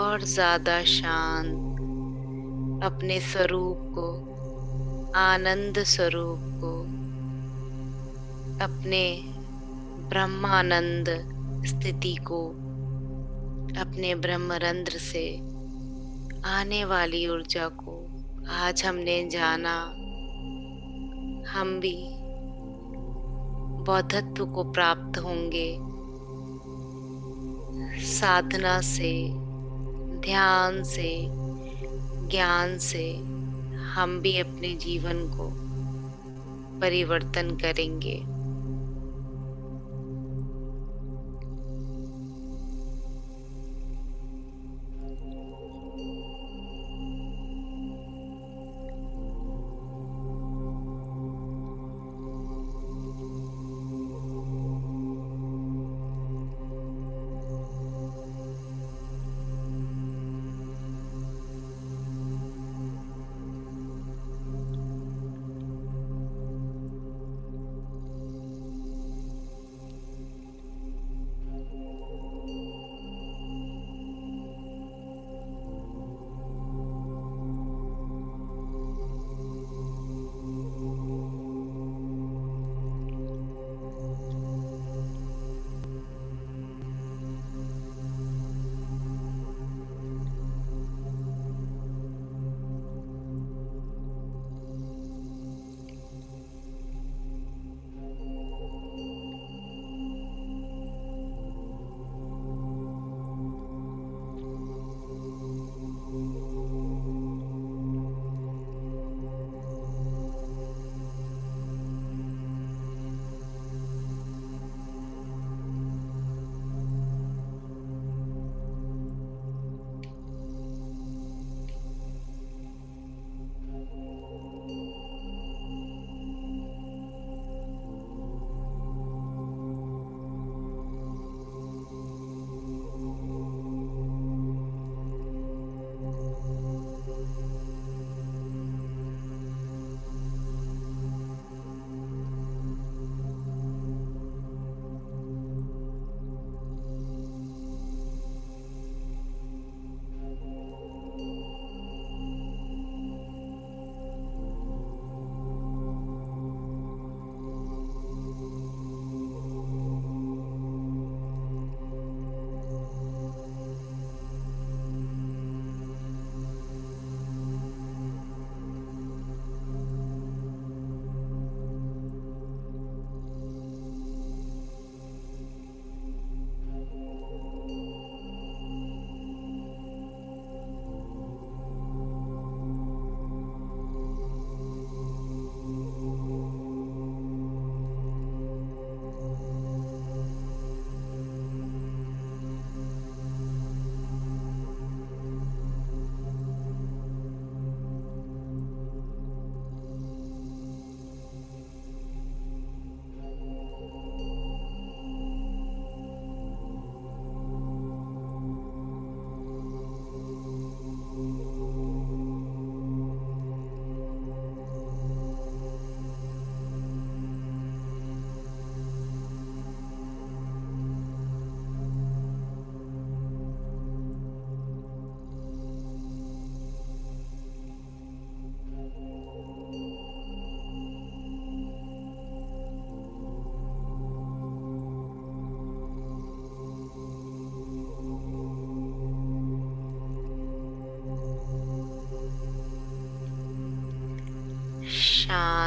और ज्यादा शांत। अपने स्वरूप को, आनंद स्वरूप को, अपने ब्रह्मानंद स्थिति को, अपने ब्रह्मरंध्र से आने वाली ऊर्जा को आज हमने जाना। हम भी बौद्धत्व को प्राप्त होंगे। साधना से, ध्यान से, ज्ञान से हम भी अपने जीवन को परिवर्तन करेंगे।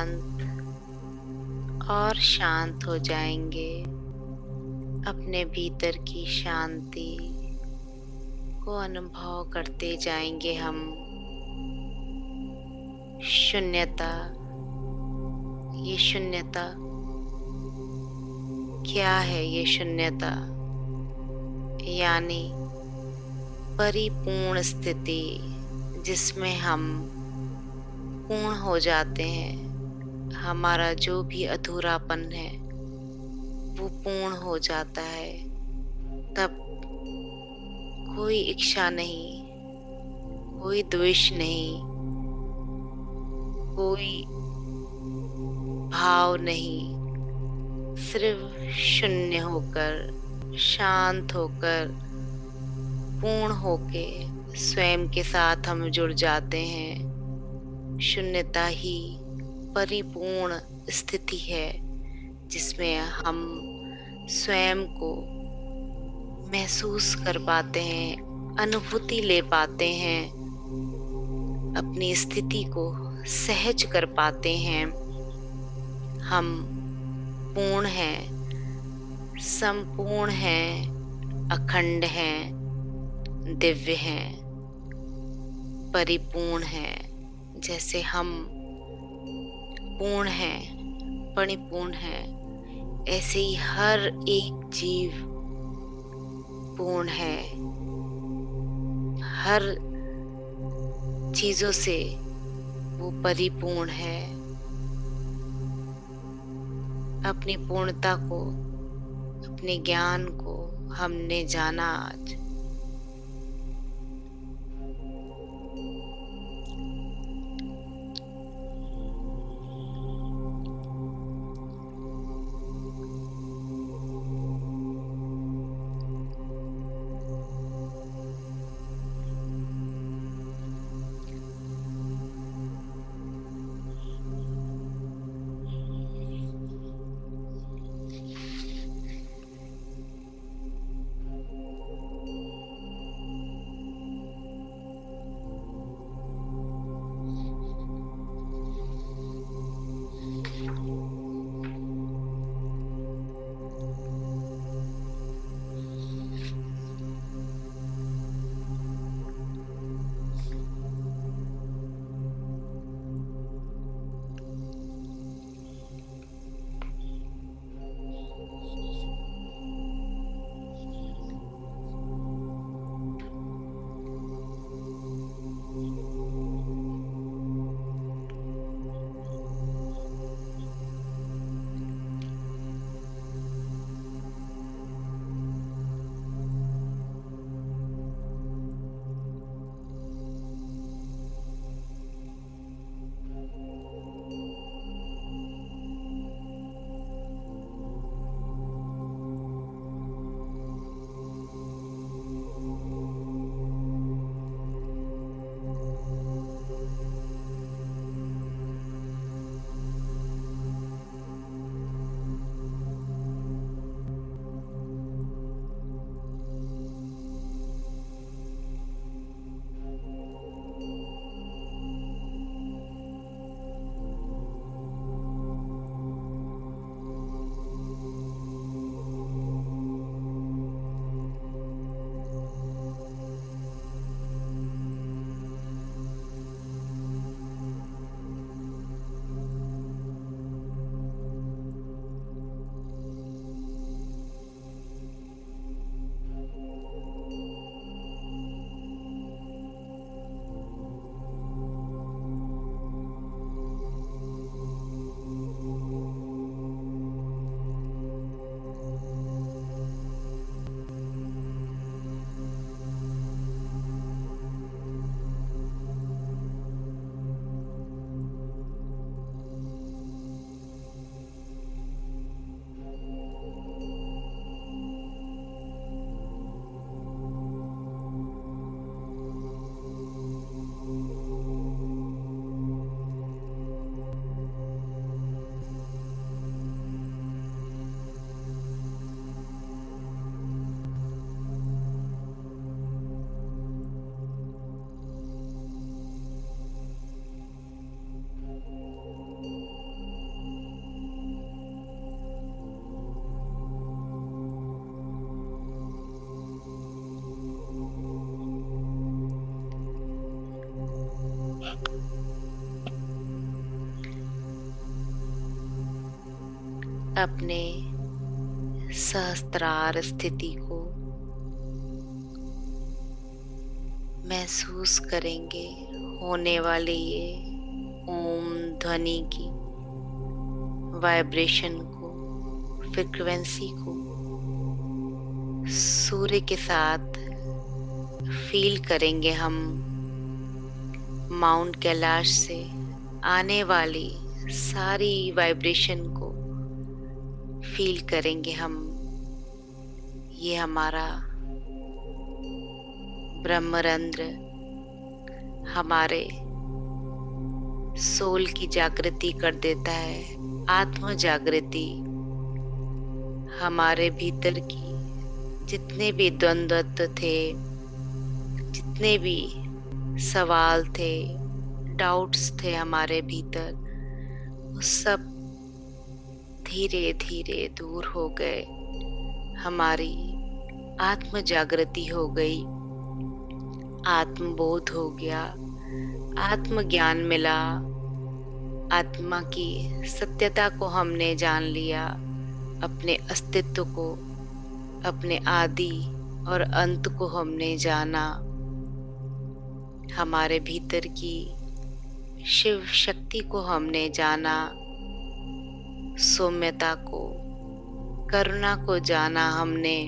शांत और शांत हो जाएंगे। अपने भीतर की शांति को अनुभव करते जाएंगे हम। शून्यता, ये शून्यता क्या है? ये शून्यता यानी परिपूर्ण स्थिति, जिसमें हम पूर्ण हो जाते हैं। हमारा जो भी अधूरापन है वो पूर्ण हो जाता है। तब कोई इच्छा नहीं, कोई द्वेष नहीं, कोई भाव नहीं, सिर्फ शून्य होकर, शांत होकर, पूर्ण होके स्वयं के साथ हम जुड़ जाते हैं। शून्यता ही परिपूर्ण स्थिति है, जिसमें हम स्वयं को महसूस कर पाते हैं, अनुभूति ले पाते हैं, अपनी स्थिति को सहज कर पाते हैं। हम पूर्ण हैं, संपूर्ण हैं, अखंड हैं, दिव्य हैं, परिपूर्ण हैं। जैसे हम पूर्ण हैं, परिपूर्ण हैं, ऐसे ही हर एक जीव पूर्ण है। हर चीजों से वो परिपूर्ण है। अपनी पूर्णता को, अपने ज्ञान को हमने जाना आज। अपने सहस्त्रार स्थिति को महसूस करेंगे। होने वाली ये ओम ध्वनि की वाइब्रेशन को, फ्रीक्वेंसी को सूर्य के साथ फील करेंगे हम। माउंट कैलाश से आने वाली सारी वाइब्रेशन को फील करेंगे हम। ये हमारा ब्रह्मरंध्र हमारे सोल की जागृति कर देता है। आत्म जागृति हमारे भीतर की जितने भी द्वंद्व थे, जितने भी सवाल थे, डाउट्स थे हमारे भीतर, वो सब धीरे धीरे दूर हो गए। हमारी आत्म जागृति हो गई, आत्मबोध हो गया, आत्म ज्ञान मिला, आत्मा की सत्यता को हमने जान लिया, अपने अस्तित्व को, अपने आदि और अंत को हमने जाना। हमारे भीतर की शिव शक्ति को हमने जाना, सौम्यता को, करुणा को जाना हमने,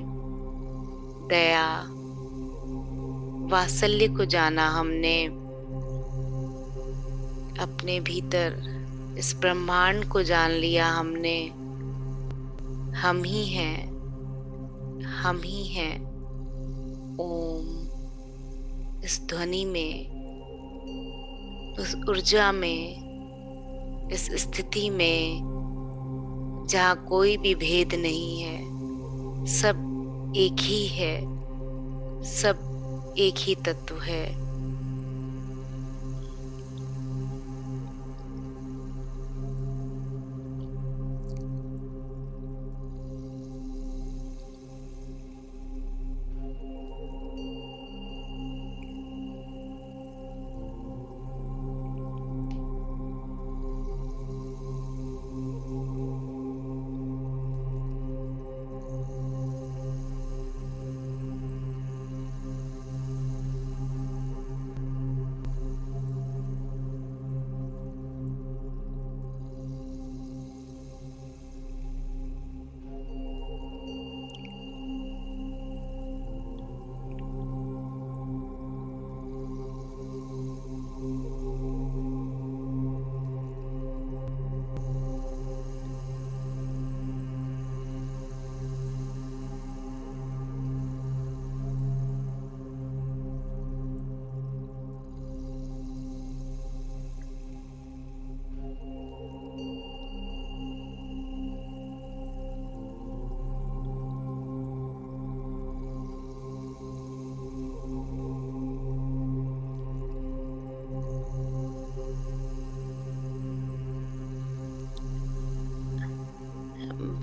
दया, वात्सल्य को जाना हमने। अपने भीतर इस ब्रह्मांड को जान लिया हमने। हम ही हैं, हम ही हैं। ओम इस ध्वनि में, उस ऊर्जा में, इस स्थिति में जहाँ कोई भी भेद नहीं है, सब एक ही है, सब एक ही तत्व है।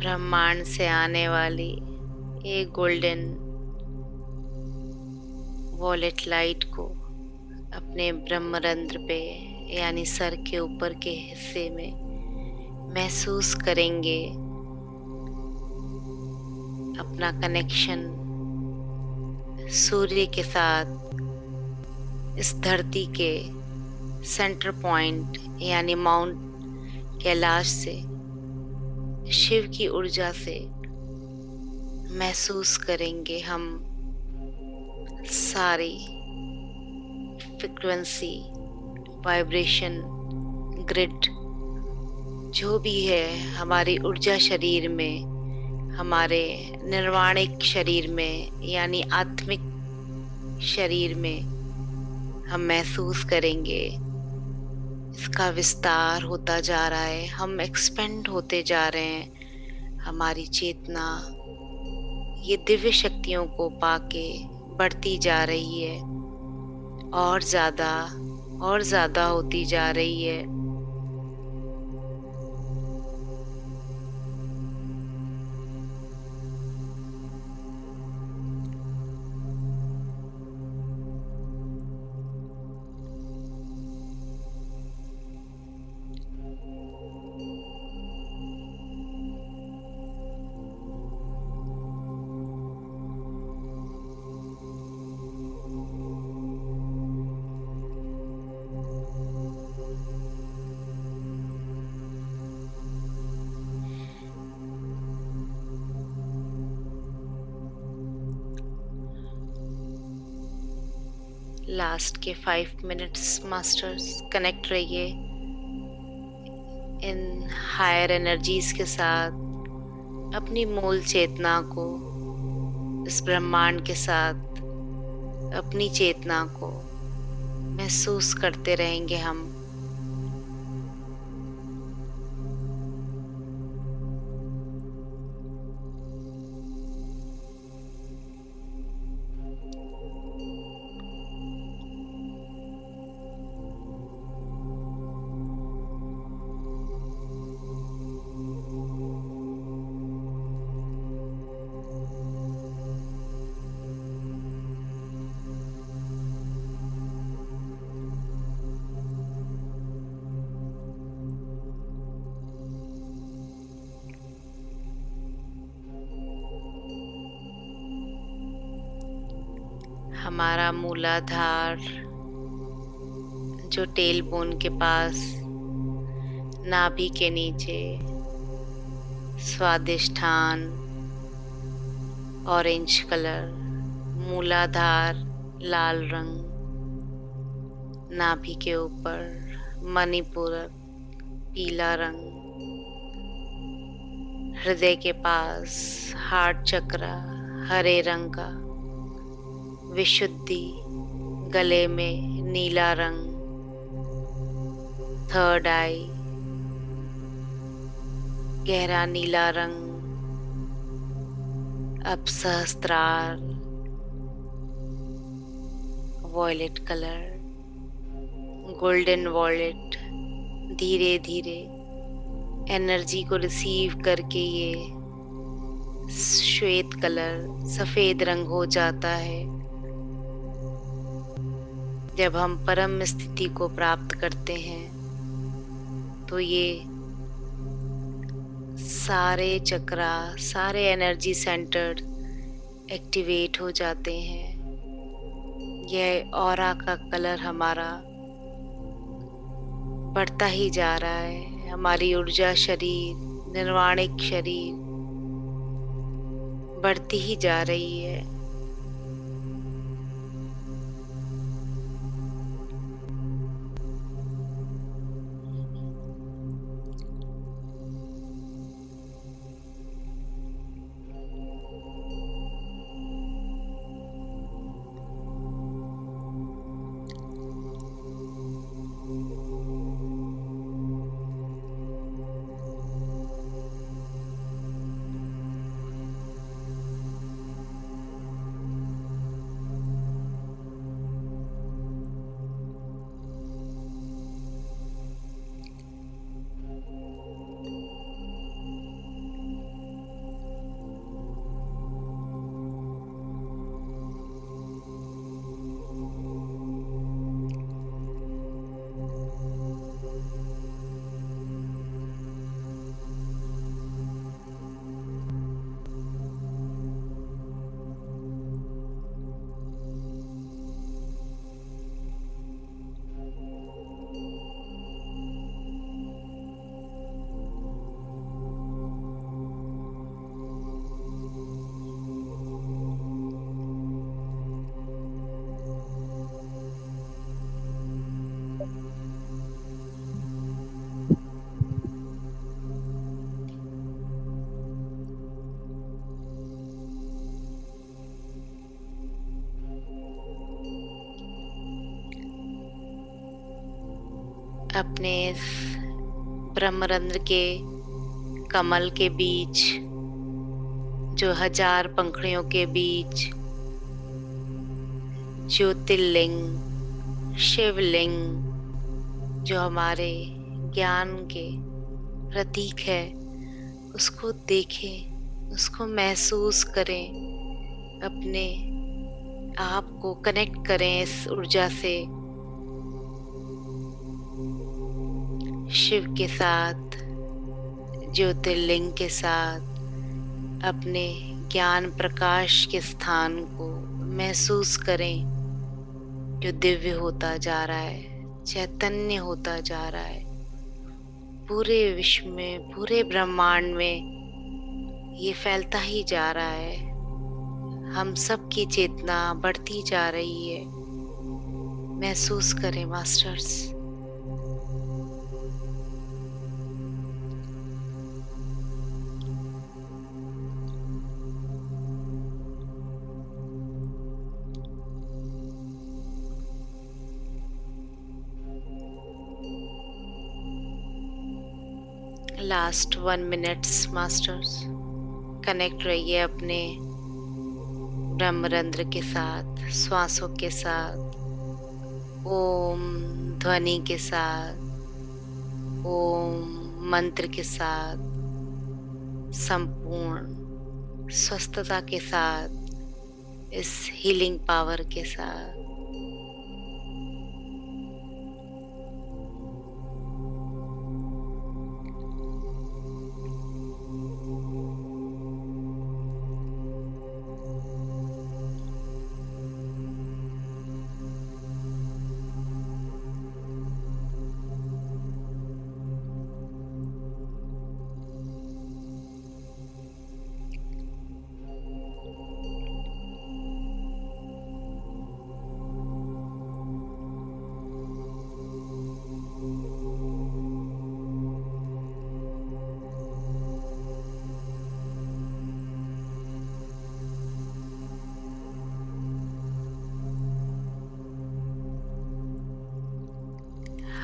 ब्रह्मांड से आने वाली एक गोल्डन वॉलेट लाइट को अपने ब्रह्मरंध्र पे यानी सर के ऊपर के हिस्से में महसूस करेंगे। अपना कनेक्शन सूर्य के साथ इस धरती के सेंटर पॉइंट यानी माउंट कैलाश से, शिव की ऊर्जा से महसूस करेंगे हम। सारी फ्रीक्वेंसी, वाइब्रेशन, ग्रिड जो भी है हमारी ऊर्जा शरीर में, हमारे निर्वाणिक शरीर में यानी आत्मिक शरीर में हम महसूस करेंगे। इसका विस्तार होता जा रहा है, हम एक्सपेंड होते जा रहे हैं। हमारी चेतना ये दिव्य शक्तियों को पाके बढ़ती जा रही है और ज़्यादा होती जा रही है। लास्ट के 5 मिनट्स मास्टर्स कनेक्ट रहिए इन हायर एनर्जीज के साथ, अपनी मूल चेतना को, इस ब्रह्मांड के साथ अपनी चेतना को महसूस करते रहेंगे हम। हमारा मूलाधार जो टेल बोन के पास, नाभि के नीचे, स्वादिष्ठान ऑरेंज कलर, मूलाधार लाल रंग, नाभि के ऊपर मणिपुर पीला रंग, हृदय के पास हार्ट चक्र हरे रंग का, विशुद्धि गले में नीला रंग, थर्ड आई गहरा नीला रंग, अब सहस्त्रार वॉयलेट कलर, गोल्डन वॉयलेट, धीरे धीरे एनर्जी को रिसीव करके ये श्वेत कलर सफेद रंग हो जाता है। जब हम परम स्थिति को प्राप्त करते हैं तो ये सारे चक्रा, सारे एनर्जी सेंटर एक्टिवेट हो जाते हैं। यह ऑरा का कलर हमारा बढ़ता ही जा रहा है। हमारी ऊर्जा शरीर, निर्वाणिक शरीर बढ़ती ही जा रही है। अपने इस ब्रह्मरंध्र के कमल के बीच, जो 1000 पंखुड़ियों के बीच ज्योतिर्लिंग, शिवलिंग, जो हमारे ज्ञान के प्रतीक है, उसको देखें, उसको महसूस करें, अपने आप को कनेक्ट करें इस ऊर्जा से, शिव के साथ, ज्योतिर्लिंग के साथ, अपने ज्ञान प्रकाश के स्थान को महसूस करें जो दिव्य होता जा रहा है, चैतन्य होता जा रहा है। पूरे विश्व में, पूरे ब्रह्मांड में ये फैलता ही जा रहा है। हम सब की चेतना बढ़ती जा रही है। महसूस करें masters. Last 1 minutes masters. Connect रहिए अपने ब्रह्मरंध्र के साथ, श्वासों के साथ, ओम ध्वनि के साथ, ओम मंत्र के साथ, संपूर्ण स्वस्थता के साथ, इस हीलिंग पावर के साथ।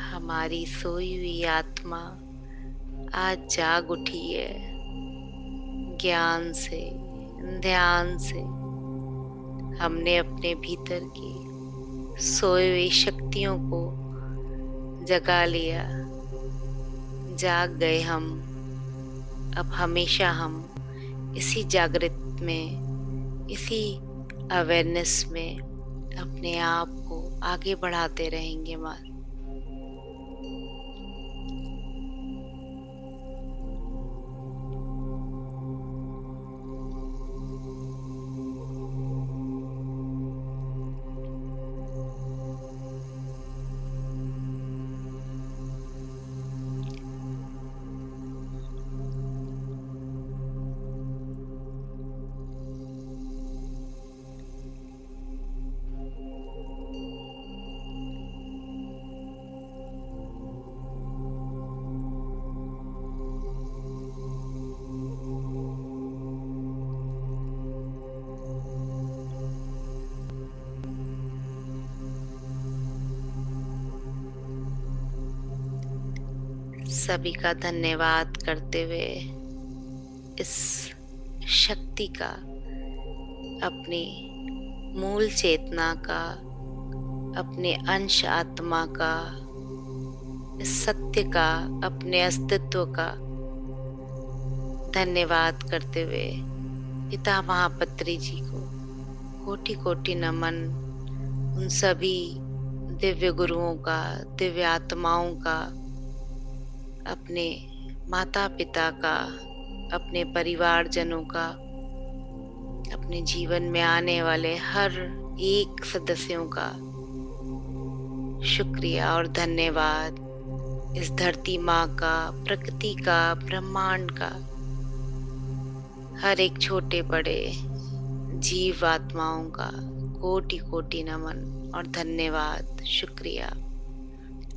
हमारी सोई हुई आत्मा आज जाग उठी है। ज्ञान से, ध्यान से हमने अपने भीतर की सोई हुई शक्तियों को जगा लिया। जाग गए हम। अब हमेशा हम इसी जागृत में, इसी अवेयरनेस में अपने आप को आगे बढ़ाते रहेंगे माँ। सभी का धन्यवाद करते हुए इस शक्ति का, अपनी मूल चेतना का, अपने अंश आत्मा का, इस सत्य का, अपने अस्तित्व का धन्यवाद करते हुए पिता महापत्री जी को कोटि कोटि नमन। उन सभी दिव्य गुरुओं का, दिव्य आत्माओं का, अपने माता पिता का, अपने परिवारजनों का, अपने जीवन में आने वाले हर एक सदस्यों का शुक्रिया और धन्यवाद। इस धरती माँ का, प्रकृति का, ब्रह्मांड का, हर एक छोटे बड़े जीव आत्माओं का कोटि कोटि नमन और धन्यवाद, शुक्रिया।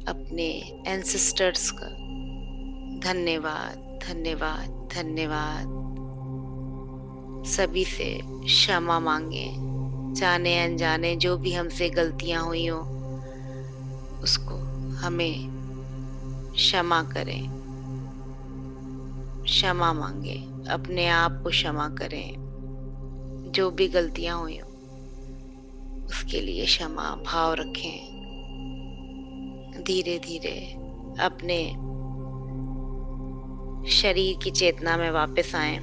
अपने एंसेस्टर्स का धन्यवाद, धन्यवाद, धन्यवाद। सभी से क्षमा मांगे। जाने अनजाने जो भी हमसे गलतियां हुई हो उसको हमें क्षमा करें, क्षमा मांगे, अपने आप को क्षमा करें। जो भी गलतियां हुई हो उसके लिए क्षमा भाव रखें। धीरे धीरे अपने शरीर की चेतना में वापस आएं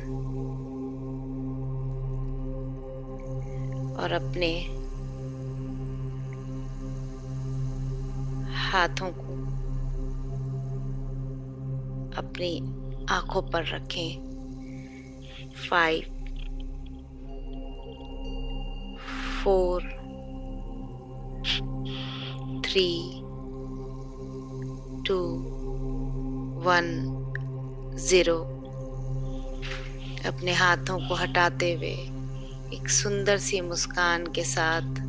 और अपने हाथों को अपनी आंखों पर रखें। 5 4 3 2 1 0। अपने हाथों को हटाते हुए एक सुंदर सी मुस्कान के साथ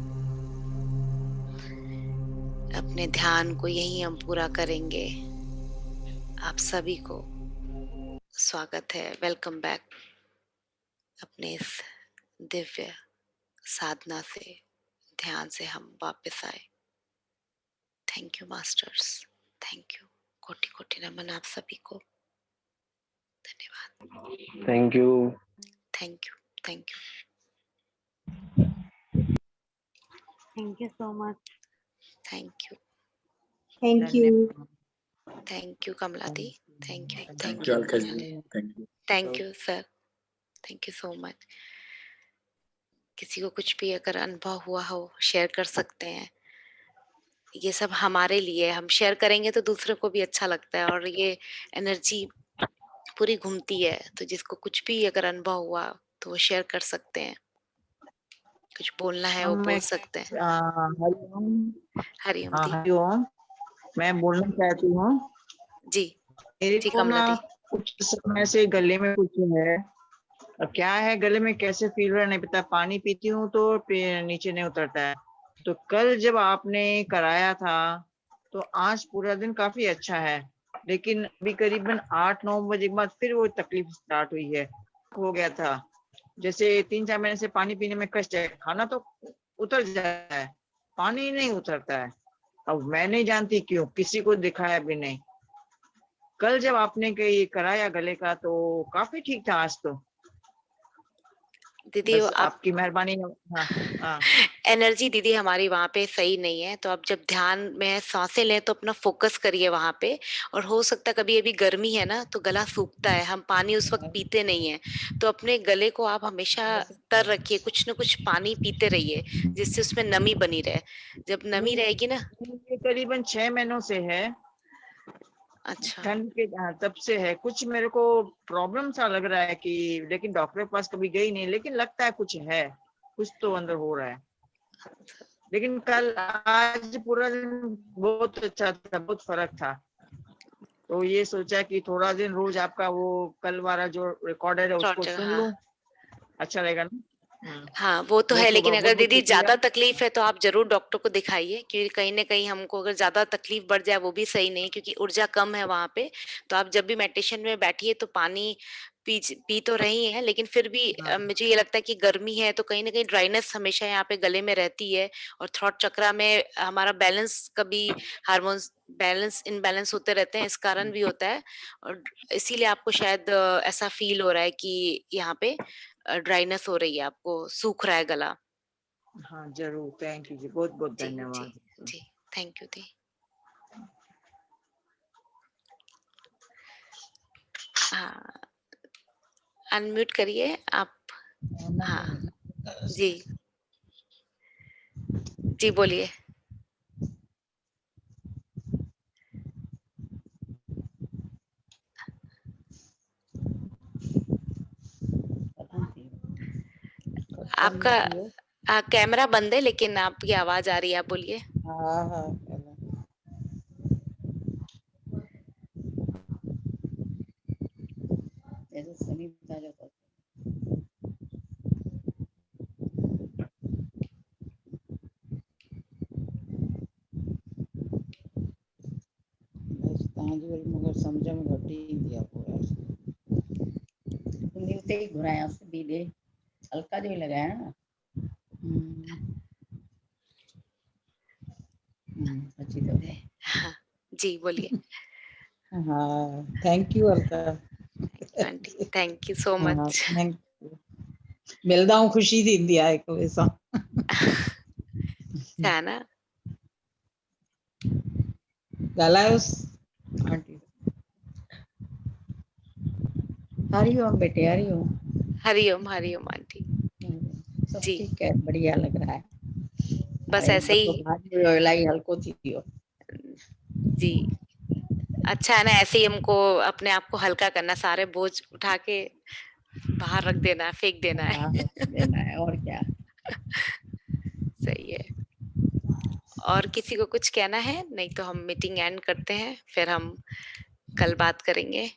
अपने ध्यान को यहीं हम पूरा करेंगे। आप सभी को स्वागत है, वेलकम बैक अपने इस दिव्य साधना से, ध्यान से हम वापस आए। Thank you masters, thank you, कोटि कोटि नमन आप सभी को। धन्यवाद। Thank you, thank you, thank you, thank you so much. Thank you, thank you. Thank you Kamala di, thank you, thank thank you you, Alka ji, thank you. Thank you sir, thank you so much. किसी को कुछ भी अगर अनुभव हुआ हो share कर सकते हैं। ये सब हमारे लिए, हम शेयर करेंगे तो दूसरों को भी अच्छा लगता है और ये एनर्जी पूरी घूमती है। तो जिसको कुछ भी अगर अनुभव हुआ तो वो शेयर कर सकते हैं। कुछ बोलना है वो बोल सकते हैं। हरिओम। हरिओम दी। हरिओम। मैं बोलना चाहती हूँ, जी मेरे जी को कमला ना दी। कुछ समय से गले में कुछ है, और क्या है गले में कैसे फील हो रहा है नहीं पता। पानी पीती हूँ तो नीचे नहीं उतरता है। तो कल जब आपने कराया था तो आज पूरा दिन काफी अच्छा है, लेकिन अभी करीबन 8-9 बजे के बाद फिर वो तकलीफ स्टार्ट हुई है। हो गया था जैसे 3-4 महीने से पानी पीने में कष्ट है, खाना तो उतर जाता है, पानी नहीं उतरता है। अब मैं नहीं जानती क्यों, किसी को दिखाया भी नहीं। कल जब आपने ये कराया गले का तो काफी ठीक था। आज तो दीदी बस आप आपकी मेहरबानी। हाँ हाँ एनर्जी दीदी हमारी वहाँ पे सही नहीं है। तो आप जब ध्यान में सांसें लें तो अपना फोकस करिए वहाँ पे। और हो सकता है कभी अभी गर्मी है ना तो गला सूखता है, हम पानी उस वक्त पीते नहीं है। तो अपने गले को आप हमेशा तर रखिए, कुछ न कुछ पानी पीते रहिए जिससे उसमें नमी बनी रहे। जब नमी रहेगी ना। ये करीबन 6 महीनों से है। अच्छा ठंड के तब से है। कुछ मेरे को प्रॉब्लम सा लग रहा है कि, लेकिन डॉक्टर के पास कभी गई नहीं, लेकिन लगता है कुछ है, कुछ तो अंदर हो रहा है। लेकिन कल आज पूरा दिन बहुत अच्छा था, बहुत फर्क था। तो ये सोचा कि थोड़ा दिन रोज आपका वो कल वाला जो रिकॉर्डर है उसको सुन हाँ लूं, अच्छा रहेगा ना। हाँ वो तो वो है, तो लेकिन बहुत अगर बहुत दीदी शुक्रिया। ज्यादा तकलीफ है तो आप जरूर डॉक्टर को दिखाइए, क्योंकि कहीं ना कहीं हमको अगर ज्यादा तकलीफ बढ़ जाए वो भी सही नहीं, क्योंकि ऊर्जा कम है वहां पे। तो आप जब भी मेडिटेशन में बैठिए तो पानी पी तो रही हैं, लेकिन फिर भी मुझे ये लगता है कि गर्मी है तो कहीं ना कहीं ड्राइनेस हमेशा यहाँ पे गले में रहती है। और थ्रोट चक्रा में हमारा बैलेंस, कभी हार्मोन्स बैलेंस इनबैलेंस होते रहते हैं, इस कारण भी होता है। और इसीलिए आपको शायद ऐसा फील हो रहा है कि यहाँ पे ड्राइनेस हो रही है, आपको सूख रहा है गला। हाँ जरूर, थैंक यू जी, बहुत बहुत जी जी धन्यवाद। जी, थैंक यू दी। हाँ अनम्यूट करिए आप। हाँ जी जी बोलिए। आपका कैमरा बंद है लेकिन आपकी आवाज आ रही है, आप बोलिए। हाँ हाँ मगर समझ में घटी दिया पूरा नीचे ही घुराया दीदी, हल्का जो लगाया ना। अच्छी तरह। हाँ जी बोलिए। हाँ thank you Alka. Aunty thank you सो हाँ मच। Thank you. मिलदा हूँ खुशी थी है एक वैसा है ना। ॻाल्हायोस आंटी। हरिओम बेटे हरिओम। हरिओम हरिओम आंटी। सब जी ठीक है, बढ़िया लग रहा है। बस ऐसे तो ही। भारी हुयो इलाही हल्को थी वियो। जी अच्छा है ना, ऐसे ही हमको अपने आप को हल्का करना, सारे बोझ उठा के बाहर रख देना है, फेंक देना है। हाँ देना है और क्या। सही है। और किसी को कुछ कहना है? नहीं तो हम मीटिंग एंड करते हैं, फिर हम कल बात करेंगे।